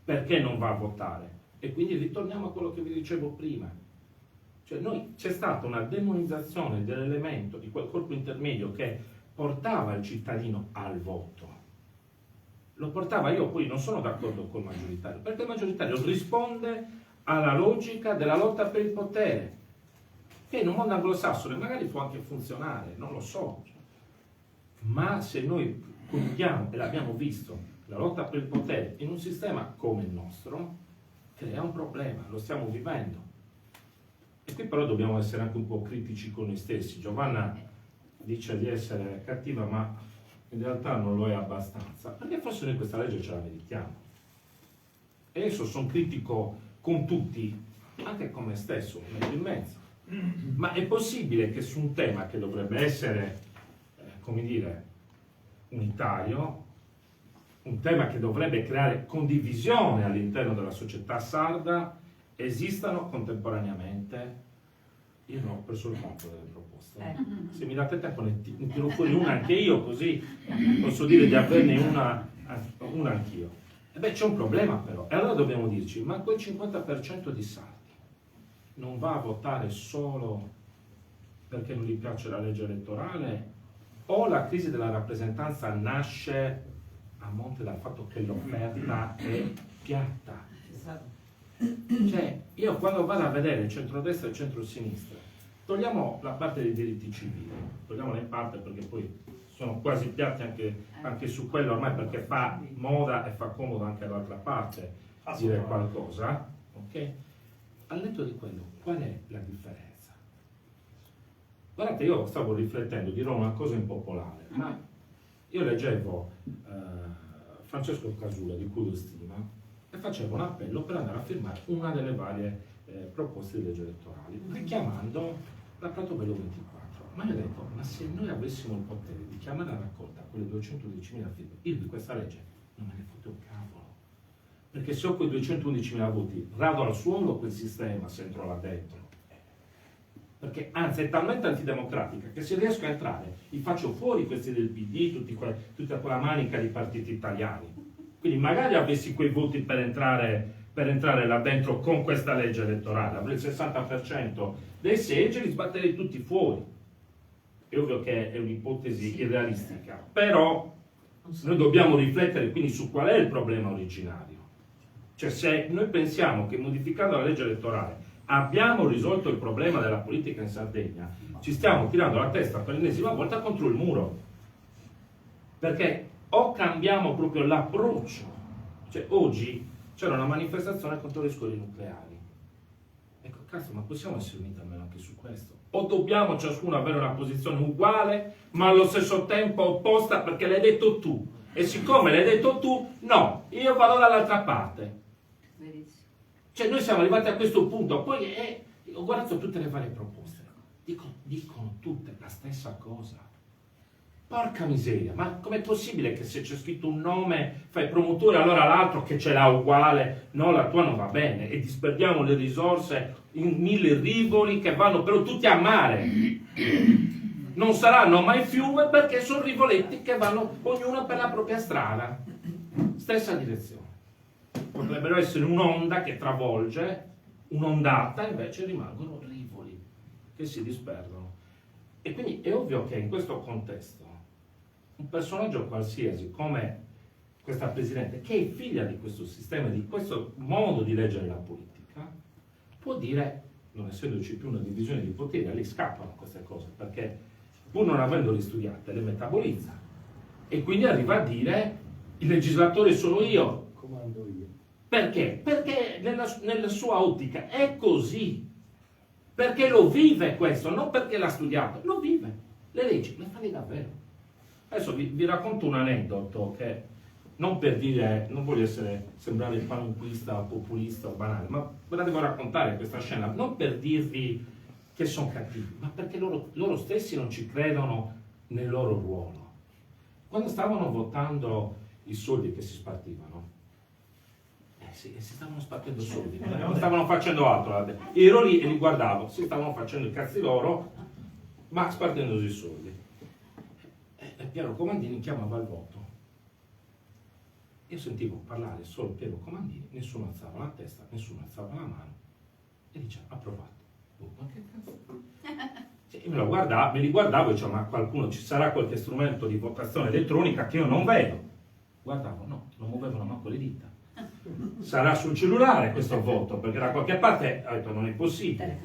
Perché non va a votare? E quindi ritorniamo a quello che vi dicevo prima. Cioè c'è stata una demonizzazione dell'elemento, di quel corpo intermedio che portava il cittadino al voto. Lo portava, io poi non sono d'accordo col maggioritario, perché il maggioritario risponde alla logica della lotta per il potere, che in un mondo anglosassone magari può anche funzionare, non lo so, ma se noi coniughiamo, e l'abbiamo visto, la lotta per il potere in un sistema come il nostro, crea un problema, lo stiamo vivendo. E qui però dobbiamo essere anche un po' critici con noi stessi. Giovanna dice di essere cattiva, ma in realtà non lo è abbastanza, perché forse noi questa legge ce la meritiamo. E adesso sono critico con tutti, anche con me stesso, metto in mezzo. Ma è possibile che su un tema che dovrebbe essere, come dire, unitario, un tema che dovrebbe creare condivisione all'interno della società sarda, esistano contemporaneamente, io non ho preso il conto delle proposte, se mi date tempo ne tiro fuori una anche io, così posso dire di averne una anch'io. E beh, c'è un problema però, e allora dobbiamo dirci, ma quel 50% di sardi non va a votare solo perché non gli piace la legge elettorale, o la crisi della rappresentanza nasce a monte dal fatto che l'offerta è piatta? Cioè, io quando vado a vedere il centrodestra e il centrosinistra, togliamo la parte dei diritti civili, togliamola in parte perché poi sono quasi piatti anche su quello ormai, perché fa moda e fa comodo anche all'altra parte dire qualcosa, ok? Al netto di quello, qual è la differenza? Guardate, io stavo riflettendo, dirò una cosa impopolare, ma io leggevo Francesco Casula, di cui lo stima, e facevo un appello per andare a firmare una delle varie proposte di legge elettorali, richiamando la Platobello 24. Ma io ho detto, ma se noi avessimo il potere di chiamare a raccolta quelle 211.000 firme, io di questa legge non me ne fotte un cavolo. Perché se ho quei 211.000 voti, rado al suolo quel sistema se entro là dentro. Perché anzi è talmente antidemocratica che se riesco a entrare, li faccio fuori questi del PD, tutta quella manica di partiti italiani. Quindi magari avessi quei voti per entrare là dentro con questa legge elettorale, avrei il 60% dei seggi e li sbatterei tutti fuori. È ovvio che è un'ipotesi irrealistica, però noi dobbiamo riflettere quindi su qual è il problema originario. Cioè, se noi pensiamo che modificando la legge elettorale abbiamo risolto il problema della politica in Sardegna, ci stiamo tirando la testa per l'ennesima volta contro il muro. Perché o cambiamo proprio l'approccio, cioè oggi c'era una manifestazione contro le scuole nucleari. Ecco, cazzo, ma possiamo essere uniti almeno anche su questo? O dobbiamo ciascuno avere una posizione uguale, ma allo stesso tempo opposta perché l'hai detto tu? E siccome l'hai detto tu, no, io vado dall'altra parte. Cioè noi siamo arrivati a questo punto, poi ho guardato tutte le varie proposte, dicono tutte la stessa cosa. Porca miseria, ma com'è possibile che se c'è scritto un nome fai promotore, allora l'altro che ce l'ha uguale, no, la tua non va bene, e disperdiamo le risorse in 1000 rivoli che vanno però tutti a mare. Non saranno mai fiume perché sono rivoletti che vanno ognuno per la propria strada, stessa direzione. Potrebbero essere un'onda che travolge, un'ondata, invece rimangono rivoli che si disperdono. E quindi è ovvio che in questo contesto un personaggio qualsiasi come questa Presidente, che è figlia di questo sistema, di questo modo di leggere la politica, può dire, non essendoci più una divisione di poteri, a lei scappano queste cose, perché pur non avendole studiate le metabolizza. E quindi arriva a dire, il legislatore sono io. Comando io. Perché? Perché nella sua ottica è così. Perché lo vive questo, non perché l'ha studiato, lo vive. Le leggi le fa lì davvero. Adesso vi racconto un aneddoto che, non per dire, non voglio sembrare qualunquista o populista o banale, ma ve la devo raccontare questa scena, non per dirvi che sono cattivi, ma perché loro stessi non ci credono nel loro ruolo. Quando stavano votando i soldi che si spartivano, si stavano spartendo soldi, non stavano facendo altro. Io ero lì e li guardavo, si stavano facendo i cazzi loro, ma spartendosi i soldi. E Piero Comandini chiamava il voto. Io sentivo parlare solo Piero Comandini, nessuno alzava la testa, nessuno alzava la mano e diceva approvato. Ma che cazzo? Cioè, me li guardavo e dicevo, ma qualcuno, ci sarà qualche strumento di votazione elettronica che io non vedo? Guardavo, no, non muovevano manco le dita. Sarà sul cellulare questo voto, perché da qualche parte ho detto non è possibile.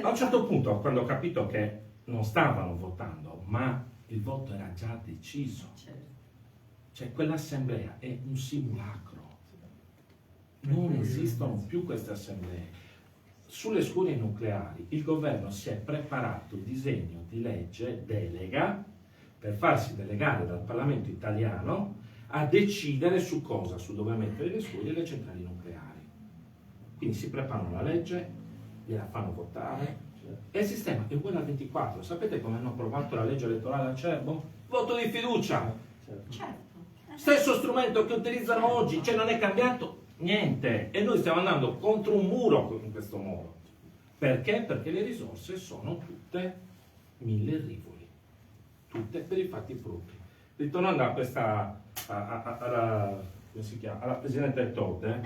A un certo punto, quando ho capito che non stavano votando, ma il voto era già deciso, cioè quell'assemblea è un simulacro, non esistono più queste assemblee. Sulle scuole nucleari il governo si è preparato un disegno di legge delega per farsi delegare dal Parlamento italiano a decidere su cosa, su dove mettere le scuole e le centrali nucleari. Quindi si preparano la legge, gliela fanno votare e il sistema è uguale al 24. Sapete come hanno approvato la legge elettorale al Cerbo? Voto di fiducia. Certo. Stesso strumento che utilizzano oggi, cioè non è cambiato niente e noi stiamo andando contro un muro in questo modo. Perché? Perché le risorse sono tutte 1000 rivoli, tutte per i fatti propri. Ritornando a questa alla Presidente Todde,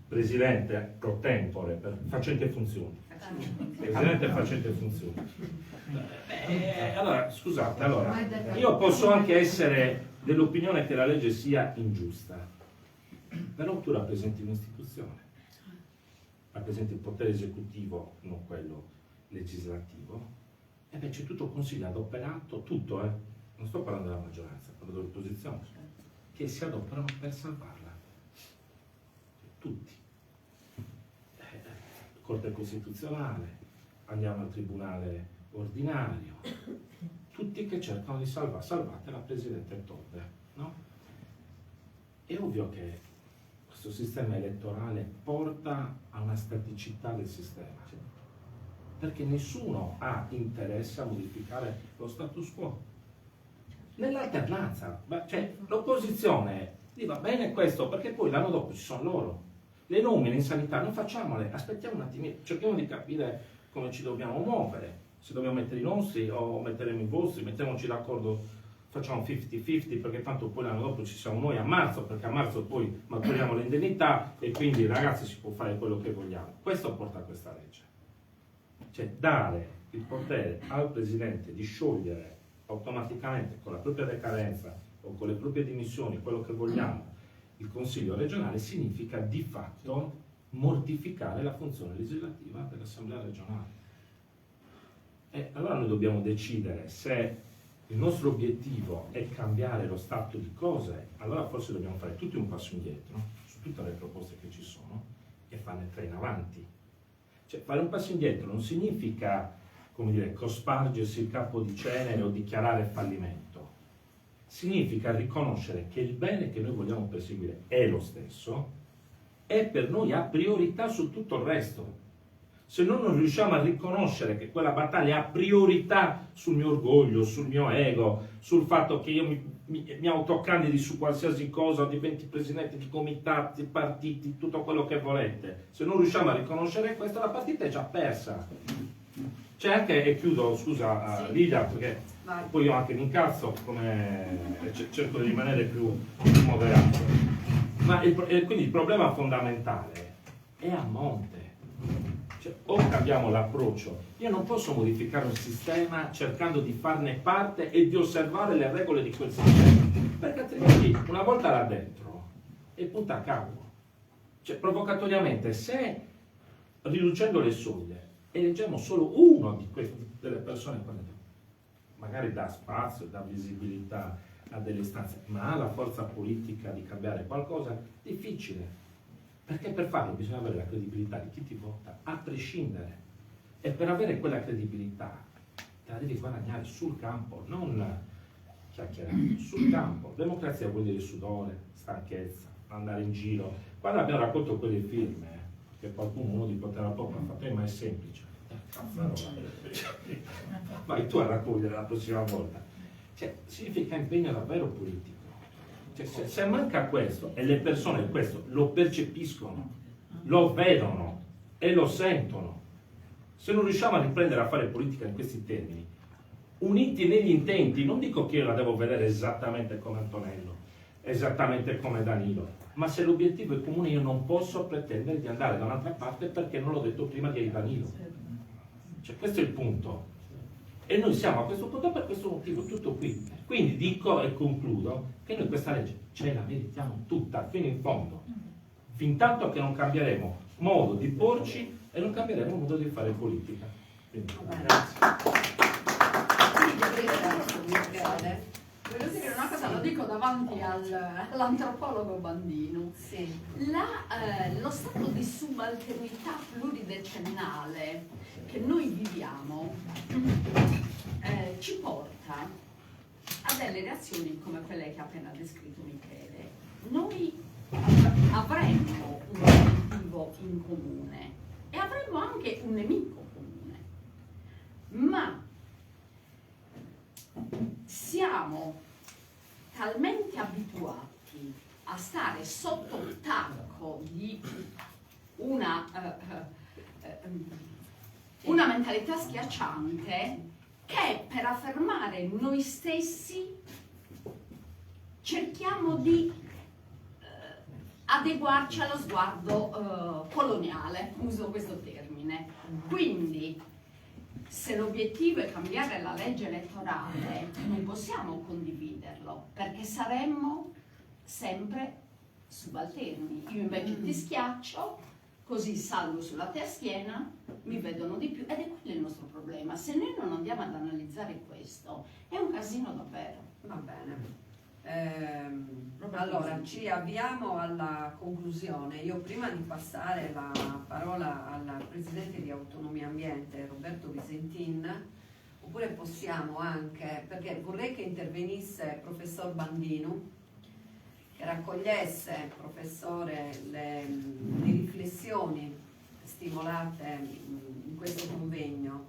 Presidente pro tempore, facente funzioni. Presidente facente funzioni. Allora, scusate, io posso anche essere dell'opinione che la legge sia ingiusta, però tu rappresenti un'istituzione, rappresenti il potere esecutivo, non quello legislativo, e beh c'è tutto il consiglio adoperato, tutto, non sto parlando della maggioranza, parlo dell'opposizione, che si adoperano per salvarla, tutti. Corte Costituzionale, andiamo al Tribunale Ordinario, tutti che cercano di salvate la Presidente Todde, no? È ovvio che questo sistema elettorale porta a una staticità del sistema, perché nessuno ha interesse a modificare lo status quo. Nell'alternanza, cioè l'opposizione gli va bene questo, perché poi l'anno dopo ci sono loro. Le nomine in sanità non facciamole, aspettiamo un attimino, cerchiamo di capire come ci dobbiamo muovere, se dobbiamo mettere i nostri o metteremo i vostri, mettiamoci d'accordo, facciamo 50-50 perché tanto poi l'anno dopo ci siamo noi a marzo, perché a marzo poi maturiamo le indennità e quindi ragazzi si può fare quello che vogliamo. Questo porta a questa legge, cioè dare il potere al Presidente di sciogliere automaticamente con la propria decadenza o con le proprie dimissioni, quello che vogliamo, il Consiglio regionale significa di fatto mortificare la funzione legislativa dell'Assemblea regionale. E allora noi dobbiamo decidere se il nostro obiettivo è cambiare lo stato di cose, allora forse dobbiamo fare tutti un passo indietro su tutte le proposte che ci sono e farne 3 in avanti. Cioè fare un passo indietro non significa, come dire, cospargersi il capo di cenere o dichiarare fallimento. Significa riconoscere che il bene che noi vogliamo perseguire è lo stesso e per noi ha priorità su tutto il resto. Se noi non riusciamo a riconoscere che quella battaglia ha priorità sul mio orgoglio, sul mio ego, sul fatto che io mi autocandidi su qualsiasi cosa, diventi presidente di comitati, partiti, tutto quello che volete, se non riusciamo a riconoscere questo, la partita è già persa. C'è anche, e chiudo, scusa Lidia, perché poi io anche mi incazzo, cerco di rimanere più moderato. Ma quindi il problema fondamentale è a monte. Cioè, o cambiamo l'approccio. Io non posso modificare un sistema cercando di farne parte e di osservare le regole di quel sistema, perché altrimenti una volta là dentro è punta a capo. Cioè, provocatoriamente, se riducendo le soglie eleggiamo solo uno delle persone, magari dà spazio, dà visibilità a delle istanze, ma ha la forza politica di cambiare qualcosa, difficile. Perché per farlo bisogna avere la credibilità di chi ti vota, a prescindere. E per avere quella credibilità te la devi guadagnare sul campo, non chiacchierando, sul campo. Democrazia vuol dire sudore, stanchezza, andare in giro. Quando abbiamo raccolto quelle firme, che qualcuno, uno di Potere al Popolo, ha fatto, ma è semplice. Vai tu a raccogliere la prossima volta. Cioè, significa impegno davvero politico. Cioè, se manca questo e le persone questo lo percepiscono, lo vedono e lo sentono, Se non riusciamo a riprendere a fare politica in questi termini, uniti negli intenti, non dico che io la devo vedere esattamente come Antonello, esattamente come Danilo, ma se l'obiettivo è comune io non posso pretendere di andare da un'altra parte perché non l'ho detto prima di Danilo. Cioè, questo è il punto. E noi siamo a questo punto per questo motivo, tutto qui. Quindi dico e concludo che noi questa legge ce la meritiamo tutta, fino in fondo. Fin tanto che non cambieremo modo di porci e non cambieremo modo di fare politica. Quindi, grazie. Voglio dire una cosa, lo dico davanti all'antropologo Bandino. Sì. Lo stato di subalternità pluridecennale che noi viviamo ci porta a delle reazioni come quelle che ha appena descritto Michele. Noi avremmo un obiettivo in comune e avremmo anche un nemico comune, ma siamo talmente abituati a stare sotto il tacco di una mentalità schiacciante che per affermare noi stessi cerchiamo di adeguarci allo sguardo coloniale, uso questo termine. Quindi se l'obiettivo è cambiare la legge elettorale, non possiamo condividerlo, perché saremmo sempre subalterni. Io invece ti schiaccio, così salgo sulla tua schiena, mi vedono di più, ed è quello il nostro problema. Se noi non andiamo ad analizzare questo, è un casino davvero. Va bene. Allora, ci avviamo alla conclusione. Io prima di passare la parola al Presidente di Autonomia Ambiente, Roberto Visentin, oppure possiamo anche, perché vorrei che intervenisse il professor Bandino, che raccogliesse, professore, le riflessioni stimolate in questo convegno.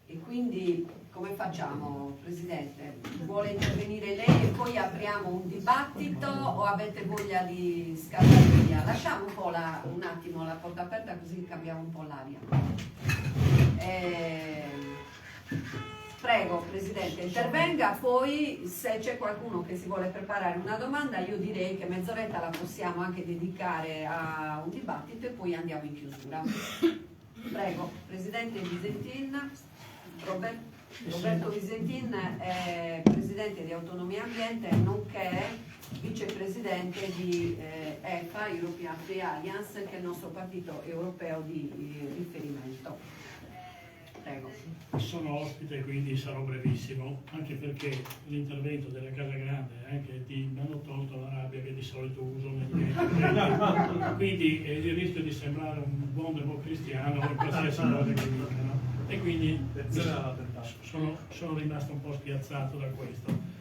E quindi come facciamo, Presidente? Vuole intervenire lei e poi apriamo un dibattito o avete voglia di scattare via? Lasciamo un po' un attimo la porta aperta così cambiamo un po' l'aria. Prego, Presidente, intervenga, poi se c'è qualcuno che si vuole preparare una domanda io direi che mezz'oretta la possiamo anche dedicare a un dibattito e poi andiamo in chiusura. Prego, Presidente Visentin. Roberto Visentin è Presidente di Autonomia Ambiente nonché Vicepresidente di EFA, European Free Alliance, che è il nostro partito europeo di riferimento. Prego. Sono ospite, quindi sarò brevissimo, anche perché l'intervento della Casa Grande mi hanno tolto la rabbia che di solito uso quindi il rischio di sembrare un buon democristiano in qualsiasi cosa che dica, no? E quindi sono rimasto un po' spiazzato da questo.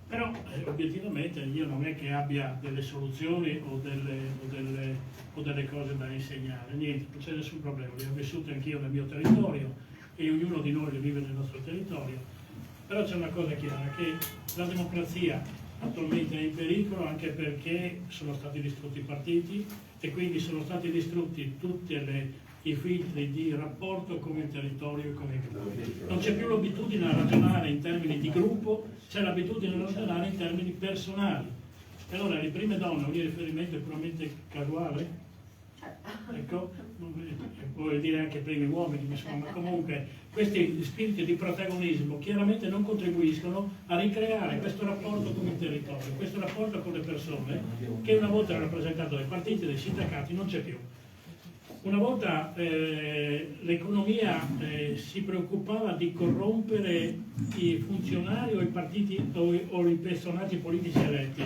Però obiettivamente io non è che abbia delle soluzioni o delle cose da insegnare, niente, non c'è nessun problema, le ho vissute anch'io nel mio territorio e ognuno di noi le vive nel nostro territorio. Però c'è una cosa chiara, che la democrazia attualmente è in pericolo anche perché sono stati distrutti i partiti e quindi sono stati distrutti tutti i filtri di rapporto con il territorio e con il gruppo. Non c'è più l'abitudine a ragionare in termini di gruppo, c'è l'abitudine a ragionare in termini personali. E allora le prime donne, un riferimento è puramente casuale? Ecco, vuol dire anche primi uomini, insomma, ma comunque questi spiriti di protagonismo chiaramente non contribuiscono a ricreare questo rapporto con il territorio, questo rapporto con le persone che una volta era rappresentato dai partiti e dai sindacati, non c'è più. Una volta l'economia si preoccupava di corrompere i funzionari o i partiti o i personaggi politici eletti.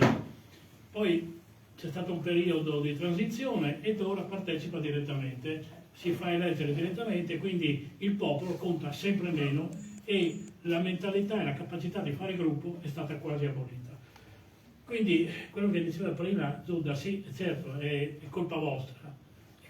Poi c'è stato un periodo di transizione ed ora partecipa direttamente, si fa eleggere direttamente, quindi il popolo conta sempre meno e la mentalità e la capacità di fare gruppo è stata quasi abolita. Quindi quello che diceva prima Giuda, sì, certo, è colpa vostra. È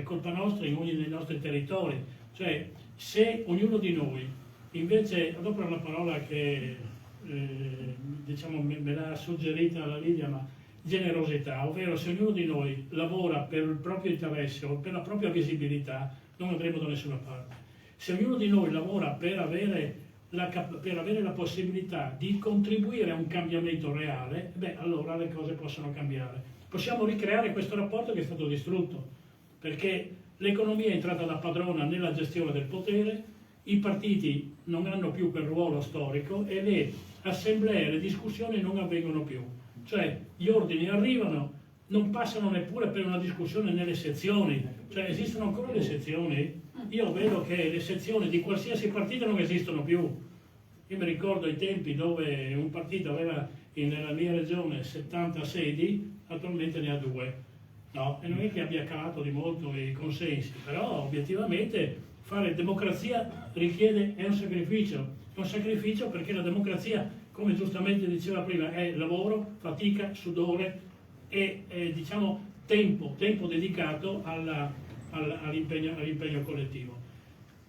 colpa nostra in ogni dei nostri territori, cioè se ognuno di noi invece, adopero una parola che diciamo me l'ha suggerita la Lidia, ma generosità, ovvero se ognuno di noi lavora per il proprio interesse o per la propria visibilità, non andremo da nessuna parte. Se ognuno di noi lavora per avere la possibilità di contribuire a un cambiamento reale, beh, allora le cose possono cambiare. Possiamo ricreare questo rapporto che è stato distrutto, perché l'economia è entrata da padrona nella gestione del potere, i partiti non hanno più quel ruolo storico e le assemblee, le discussioni non avvengono più. Cioè gli ordini arrivano, non passano neppure per una discussione nelle sezioni, cioè esistono ancora le sezioni? Io vedo che le sezioni di qualsiasi partito non esistono più. Io mi ricordo i tempi dove un partito aveva nella mia regione 70 sedi, attualmente ne ha 2. No? E non è che abbia calato di molto i consensi, però obiettivamente fare democrazia è un sacrificio perché la democrazia, come giustamente diceva prima, è lavoro, fatica, sudore e diciamo tempo dedicato all'impegno collettivo.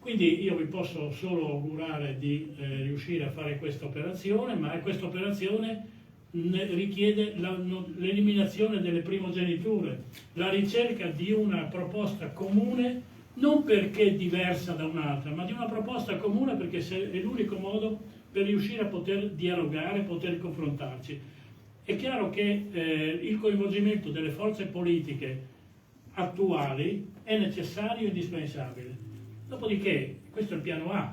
Quindi io vi posso solo augurare di riuscire a fare questa operazione, ma questa operazione richiede l'eliminazione delle primogeniture, la ricerca di una proposta comune, non perché è diversa da un'altra, ma di una proposta comune perché è l'unico modo per riuscire a poter dialogare, poter confrontarci. È chiaro che il coinvolgimento delle forze politiche attuali è necessario e indispensabile. Dopodiché, questo è il piano A,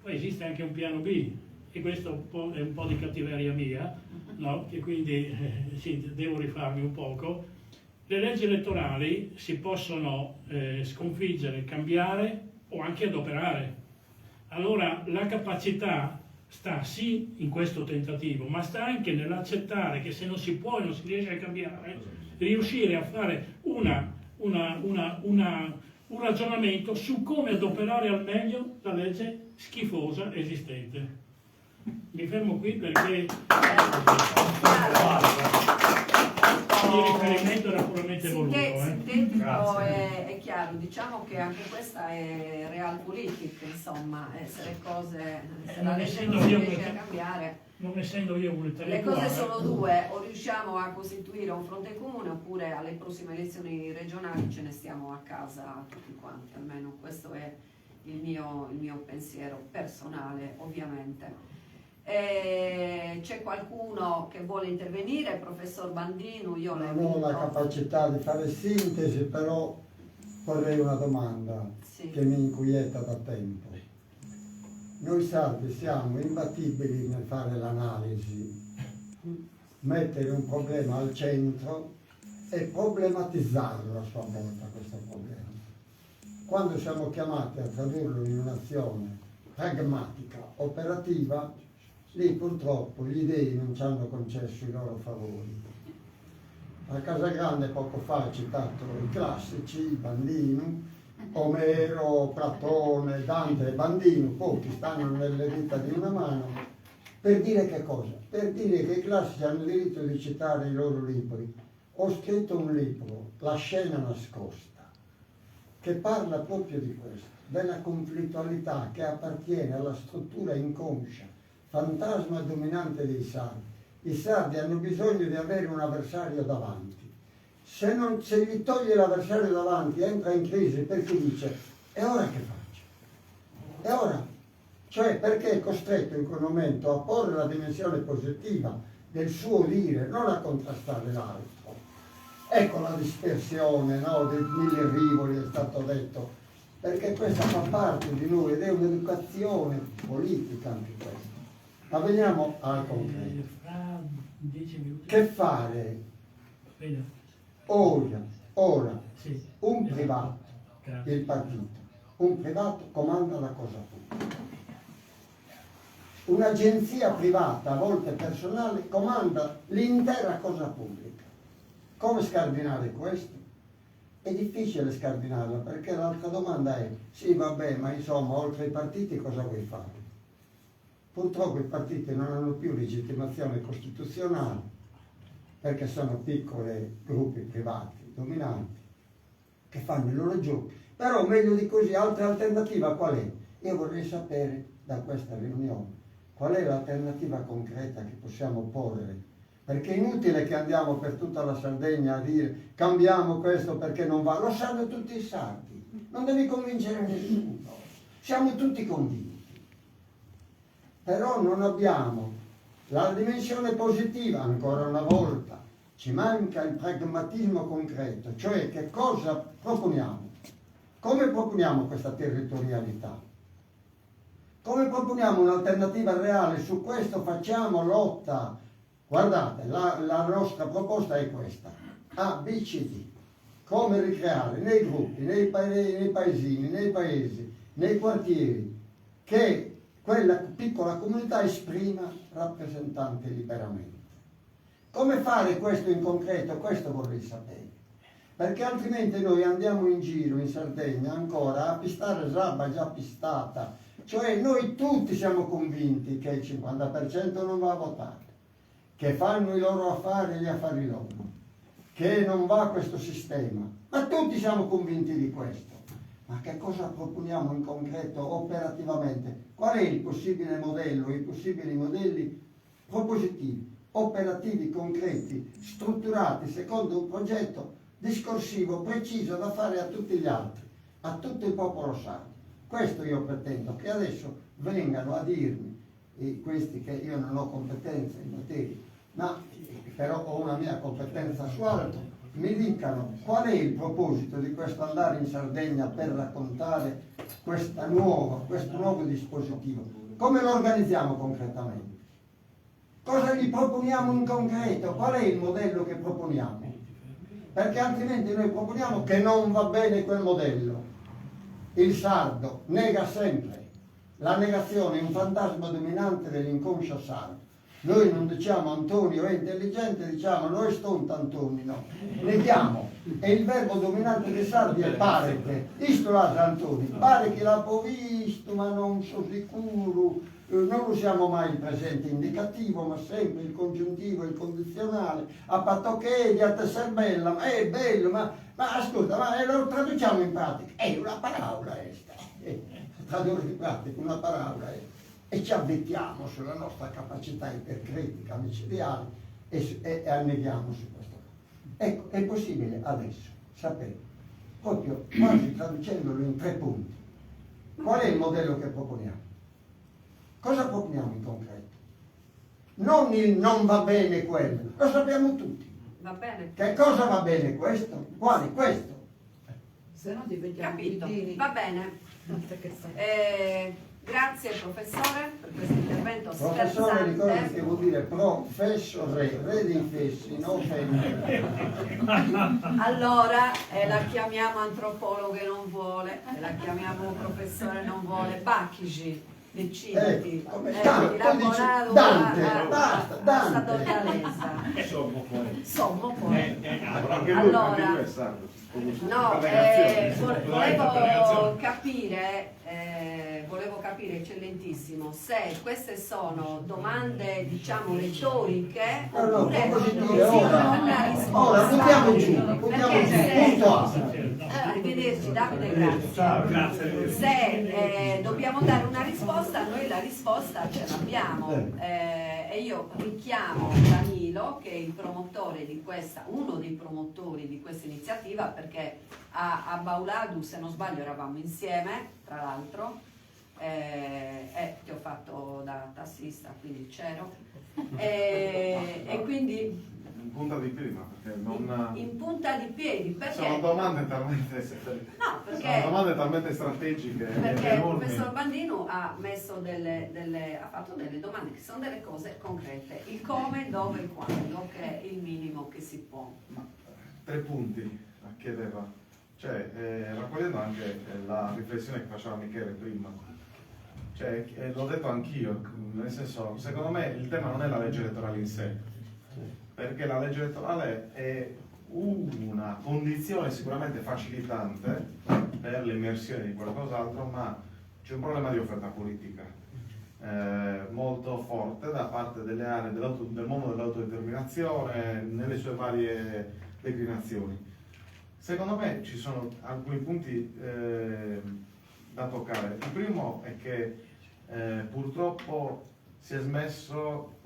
poi esiste anche un piano B, e questo è un po' di cattiveria mia, no? E quindi sì, devo rifarmi un poco. Le leggi elettorali si possono sconfiggere, cambiare o anche adoperare. Allora la capacità sta sì in questo tentativo, ma sta anche nell'accettare che se non si può e non si riesce a cambiare, riuscire a fare un ragionamento su come adoperare al meglio la legge schifosa esistente. Mi fermo qui perché il riferimento era puramente voluto. Sintetico è chiaro, diciamo che anche questa è realpolitik, insomma, se le cose, se la legge non si riesce a cambiare. Non essendo io un Le cose sono due, o riusciamo a costituire un fronte comune oppure alle prossime elezioni regionali ce ne stiamo a casa tutti quanti, almeno questo è il mio pensiero personale, ovviamente. C'è qualcuno che vuole intervenire? Professor Bandino, io non ho la capacità di fare sintesi, però porrei una domanda che mi inquieta da tempo. Noi sardi siamo imbattibili nel fare l'analisi, mettere un problema al centro e problematizzarlo a sua volta questo problema. Quando siamo chiamati a tradurlo in un'azione pragmatica, operativa, lì purtroppo gli dei non ci hanno concesso i loro favori. A Casagrande poco fa ha citato i classici, Bandino, Omero, Platone, Dante e Bandino, pochi stanno nelle dita di una mano, per dire che cosa? Per dire che i classici hanno il diritto di citare i loro libri. Ho scritto un libro, La scena nascosta, che parla proprio di questo, della conflittualità che appartiene alla struttura inconscia, fantasma dominante dei sardi. I sardi hanno bisogno di avere un avversario davanti. Se gli toglie l'avversario davanti, entra in crisi perché dice: e ora che faccio? E ora? Cioè perché è costretto in quel momento a porre la dimensione positiva del suo dire, non a contrastare l'altro. Ecco la dispersione, no, dei mille rivoli, è stato detto, perché questa fa parte di noi ed è un'educazione politica anche questa. Ma veniamo al concreto. Che fare ora un privato, il partito, un privato comanda la cosa pubblica. Un'agenzia privata, a volte personale, comanda l'intera cosa pubblica. Come scardinare questo? È difficile scardinarla, perché l'altra domanda è: sì, vabbè, ma insomma, oltre ai partiti cosa vuoi fare? Purtroppo i partiti non hanno più legittimazione costituzionale, perché sono piccoli gruppi privati dominanti che fanno i loro giochi. Però meglio di così, altra alternativa qual è? Io vorrei sapere da questa riunione qual è l'alternativa concreta che possiamo porre Perché è inutile che andiamo per tutta la Sardegna a dire cambiamo questo perché non va, lo sanno tutti i sardi, non devi convincere nessuno, siamo tutti convinti. Però non abbiamo la dimensione positiva, ancora una volta, ci manca il pragmatismo concreto, cioè che cosa proponiamo? Come proponiamo questa territorialità? Come proponiamo un'alternativa reale? Su questo facciamo lotta. Guardate, la nostra proposta è questa. A, B, C, D. Come ricreare nei gruppi, nei paesini, nei paesi, nei quartieri, che quella piccola comunità esprima rappresentanti liberamente. Come fare questo in concreto? Questo vorrei sapere. Perché altrimenti noi andiamo in giro in Sardegna ancora a pistare roba già pistata. Cioè noi tutti siamo convinti che il 50% non va a votare, che fanno i loro affari e gli affari loro, che non va questo sistema. Ma tutti siamo convinti di questo. Ma che cosa proponiamo in concreto, operativamente? Qual è il possibile modello, i possibili modelli propositivi, operativi, concreti, strutturati secondo un progetto discorsivo, preciso da fare a tutti gli altri, a tutto il popolo sardo? Questo io pretendo, che adesso vengano a dirmi, questi che io non ho competenza in materia, ma però ho una mia competenza su altro, mi dicano qual è il proposito di questo andare in Sardegna per raccontare questo nuovo dispositivo. Come lo organizziamo concretamente? Cosa gli proponiamo in concreto? Qual è il modello che proponiamo? Perché altrimenti noi proponiamo che non va bene quel modello. Il sardo nega sempre. La negazione è un fantasma dominante dell'inconscio sardo. Noi non diciamo Antonio è intelligente, diciamo noi stonto Antonio, no. Neghiamo. E il verbo dominante dei sardi è parete. Isto l'altro Antonio. Pare che l'ha visto, ma non sono sicuro. Non usiamo mai il presente indicativo, ma sempre il congiuntivo, il condizionale. A patto che a te sei bella, ma è bello, ma ascolta, ma lo traduciamo in pratica. È una parola questa. Tradurre in pratica una parola e ci avvicchiamo sulla nostra capacità ipercritica micidiale e anneghiamo su questo. Ecco, è possibile adesso sapere, proprio quasi traducendolo in 3 punti, qual è il modello che proponiamo? Cosa proponiamo in concreto? Non il non va bene quello, lo sappiamo tutti. Va bene. Che cosa va bene questo? Quale? Questo. Se no diventiamo Capito. piddini. Va bene. Grazie professore per questo intervento Professore, ricordi che sferzante. vuol dire professore, re di fessi, non femmine. Allora la chiamiamo antropologo e non vuole, la chiamiamo professore non vuole, Bacchigi, deciditi. Dante, basta, Dante. Dorgalesa. Sommo poi. Anche lui Allora, è sardo. no, volevo capire, eccellentissimo, se queste sono domande, diciamo, retoriche oppure propositive, esigono una risposta. Ora, buttiamo giù, Perché punto A. arrivederci Davide, grazie. Grazie. Se dobbiamo dare una risposta, noi la risposta ce l'abbiamo. E io richiamo Danilo, che è il promotore di questa, uno dei promotori di questa iniziativa, perché a Bauladu, se non sbaglio, eravamo insieme, tra l'altro, ti ho fatto da tassista, quindi c'ero, e quindi In punta di piedi, ma perché non... in punta di piedi, perché Sono domande talmente... no, perché Sono domande talmente strategiche e perché il enormi. professor Bandino ha messo ha fatto delle domande che sono delle cose concrete, il come, dove e quando, che è il minimo che si può. 3 punti chiedeva, cioè raccogliendo anche la riflessione che faceva Michele prima, cioè l'ho detto anch'io, nel senso, secondo me il tema non è la legge elettorale in sé, perché la legge elettorale è una condizione sicuramente facilitante per l'immersione di qualcos'altro, ma c'è un problema di offerta politica molto forte da parte delle aree del mondo dell'autodeterminazione nelle sue varie declinazioni. Secondo me ci sono alcuni punti da toccare. Il primo è che purtroppo si è smesso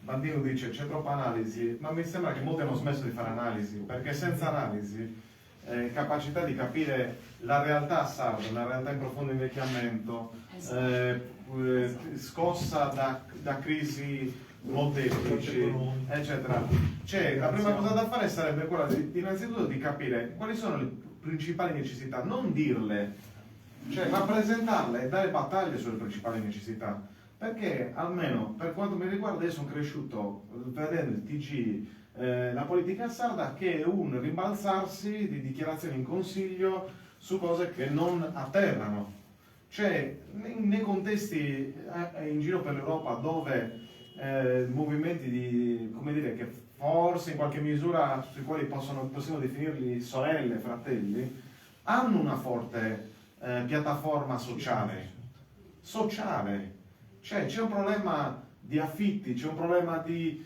Bandino dice c'è troppa analisi, ma mi sembra che molti hanno smesso di fare analisi, perché senza analisi, capacità di capire la realtà sarda, una realtà in profondo invecchiamento, scossa da crisi molteplici, eccetera. Cioè, la prima cosa da fare sarebbe quella innanzitutto di capire quali sono le principali necessità, non dirle, cioè rappresentarle e dare battaglie sulle principali necessità. Perché almeno per quanto mi riguarda io sono cresciuto vedendo il TG, la politica sarda, che è un rimbalzarsi di dichiarazioni in consiglio su cose che non atterrano. Cioè nei contesti in giro per l'Europa dove movimenti come dire, che forse in qualche misura sui quali possiamo definirli sorelle, fratelli, hanno una forte piattaforma sociale. Cioè c'è un problema di affitti, c'è un problema di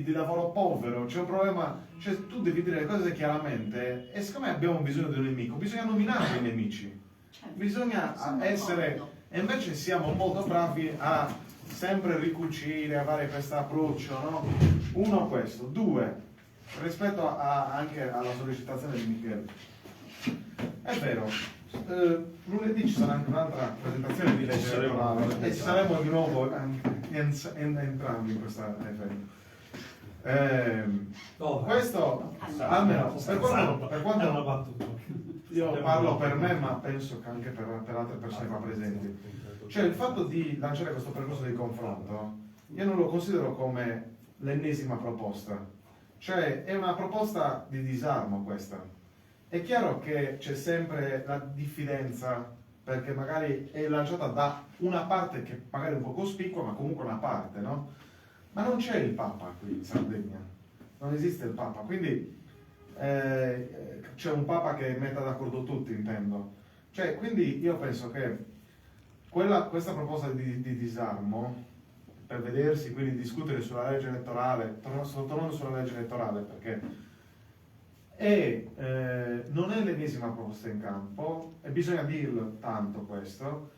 lavoro povero, c'è un problema, cioè tu devi dire le cose chiaramente, e siccome abbiamo bisogno di un nemico, bisogna nominare i nemici, bisogna essere, e invece siamo molto bravi a sempre ricucire, avere questo approccio, no? Uno, questo. Due, rispetto anche alla sollecitazione di Michele, è vero, lunedì ci sarà anche un'altra presentazione di legge elettorale e ci saremo di nuovo entrambi in questa questo almeno per quanto io parlo per me, ma penso che anche per altre persone qua presenti, cioè il fatto di lanciare questo percorso di confronto io non lo considero come l'ennesima proposta, cioè è una proposta di disarmo questa. È chiaro che c'è sempre la diffidenza, perché magari è lanciata da una parte che magari è un po' cospicua, ma comunque una parte, no? Ma non c'è il Papa qui in Sardegna, non esiste il Papa, quindi c'è un Papa che metta d'accordo tutti, intendo. Cioè, quindi io penso che questa proposta di disarmo, per vedersi, quindi discutere sulla legge elettorale, tornando sulla legge elettorale, perché non è l'ennesima proposta in campo, e bisogna dirlo tanto questo,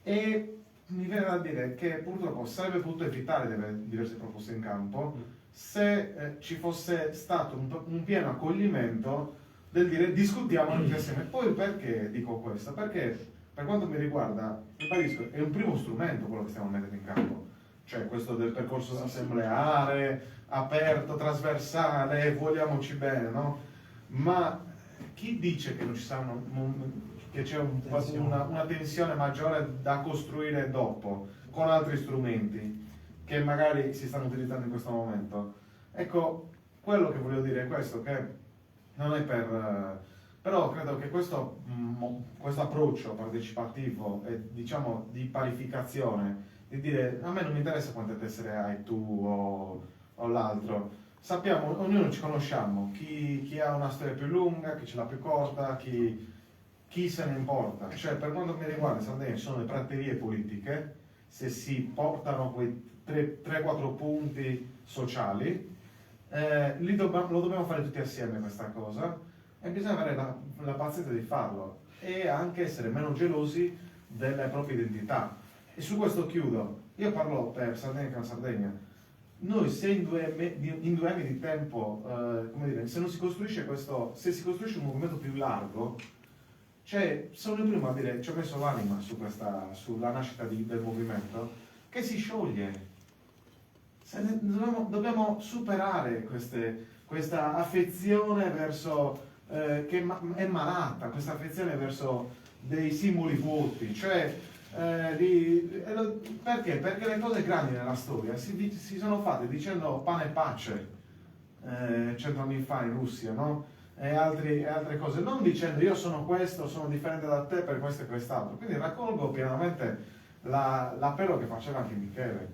e mi viene da dire che purtroppo sarebbe potuto evitare diverse proposte in campo se ci fosse stato un pieno accoglimento del dire discutiamo tutti assieme. Poi perché dico questo? Perché per quanto mi riguarda, ribadisco, è un primo strumento quello che stiamo mettendo in campo, cioè questo del percorso assembleare, aperto, trasversale, vogliamoci bene, no? Ma chi dice che non ci saranno, che c'è una tensione maggiore da costruire dopo con altri strumenti che magari si stanno utilizzando in questo momento? Ecco, quello che voglio dire è questo, che non è però credo che questo approccio partecipativo e diciamo di parificazione, di dire a me non mi interessa quante tessere hai tu o l'altro, sappiamo, ognuno ci conosciamo, chi ha una storia più lunga, chi ce l'ha più corta, chi se ne importa. Cioè, per quanto mi riguarda, in Sardegna ci sono le praterie politiche, se si portano quei 3-4 punti sociali, lo dobbiamo fare tutti assieme questa cosa, e bisogna avere la pazienza di farlo e anche essere meno gelosi delle proprie identità. E su questo chiudo. Io parlo per Sardegna. Noi se in 2 anni di tempo, come dire, se non si costruisce se si costruisce un movimento più largo, cioè sono il primo a dire, ci ho messo l'anima sulla nascita del movimento, che si scioglie. Dobbiamo superare questa affezione verso, che è malata, questa affezione verso dei simboli vuoti, cioè perché? Perché le cose grandi nella storia si sono fatte dicendo pane e pace 100 anni fa in Russia, no? E altre cose, non dicendo io sono questo, sono differente da te per questo e quest'altro. Quindi raccolgo pienamente l'appello che faceva anche Michele.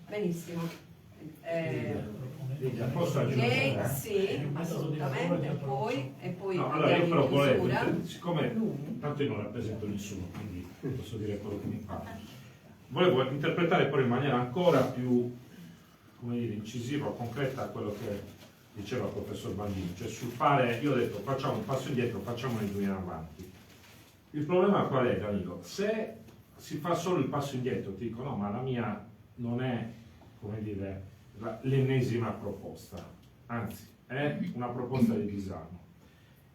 Benissimo. Posso aggiungere? Sì, assolutamente, e poi no, allora io però volevo, misura. siccome tanto io non rappresento nessuno, quindi posso dire quello che mi pare, volevo interpretare poi in maniera ancora più, come dire, incisiva o concreta quello che diceva il professor Bandini, cioè sul fare, io ho detto facciamo un passo indietro, facciamone 2 in avanti. Il problema qual è, Danilo? Se si fa solo il passo indietro, ti dico no, ma la mia non è come dire, l'ennesima proposta, anzi è una proposta di disarmo.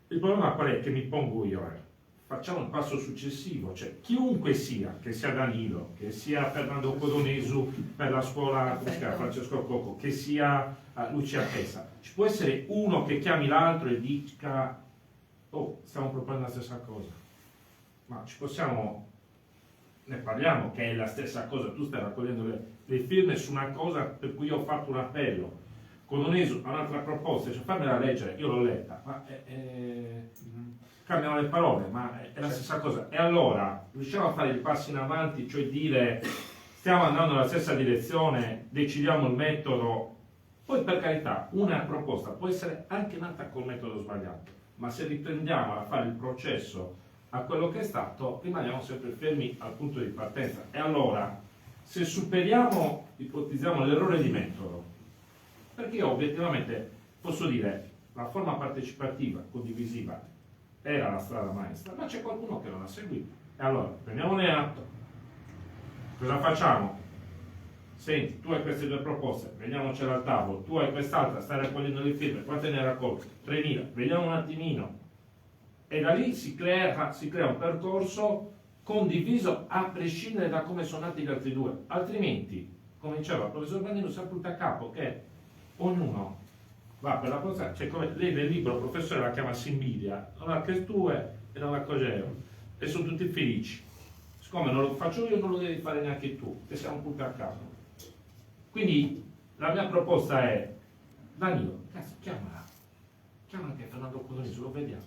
Il problema qual è che mi pongo io? Facciamo il passo successivo, cioè chiunque sia, che sia Danilo, che sia Fernando Codonesu per la scuola, come si chiama, Francesco Cocco, che sia Lucia Pessa, ci può essere uno che chiami l'altro e dica oh, stiamo proponendo la stessa cosa, ma ci possiamo, ne parliamo che è la stessa cosa, tu stai raccogliendo le firme su una cosa per cui io ho fatto un appello, Codonesu ha un'altra proposta, cioè fammela leggere, io l'ho letta, ma cambiano le parole, ma è la stessa cosa. E allora riusciamo a fare i passi in avanti, cioè dire stiamo andando nella stessa direzione, decidiamo il metodo, poi per carità una proposta può essere anche nata col metodo sbagliato, ma se riprendiamo a fare il processo a quello che è stato, rimaniamo sempre fermi al punto di partenza. E allora, se superiamo, ipotizziamo l'errore di metodo, perché io obiettivamente posso dire la forma partecipativa, condivisiva, era la strada maestra, ma c'è qualcuno che non ha seguito. E allora, prendiamone atto. Cosa facciamo? Senti, tu hai queste due proposte, vediamocela al tavolo, tu hai quest'altra, stai raccogliendo le firme, quante ne hai raccolte? 3.000, vediamo un attimino. E da lì si crea un percorso condiviso a prescindere da come sono nati gli altri due. Altrimenti, come diceva il professor Bandino, si appunta a capo che ognuno va per la cosa, cioè come lei nel libro, il professore la chiama Simbilia, non ha che tue e non ha cogeo, e sono tutti felici. Siccome non lo faccio io, non lo devi fare neanche tu, e siamo tutti a capo. Quindi la mia proposta è, Danilo, cazzo, chiamala anche Fernando Codonesu, lo vediamo.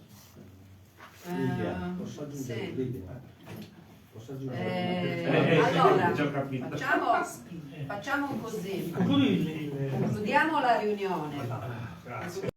Posso aggiungere sì. l'idea? Posso aggiungere Allora, già capito. facciamo così, Concludi concludiamo la riunione. Grazie.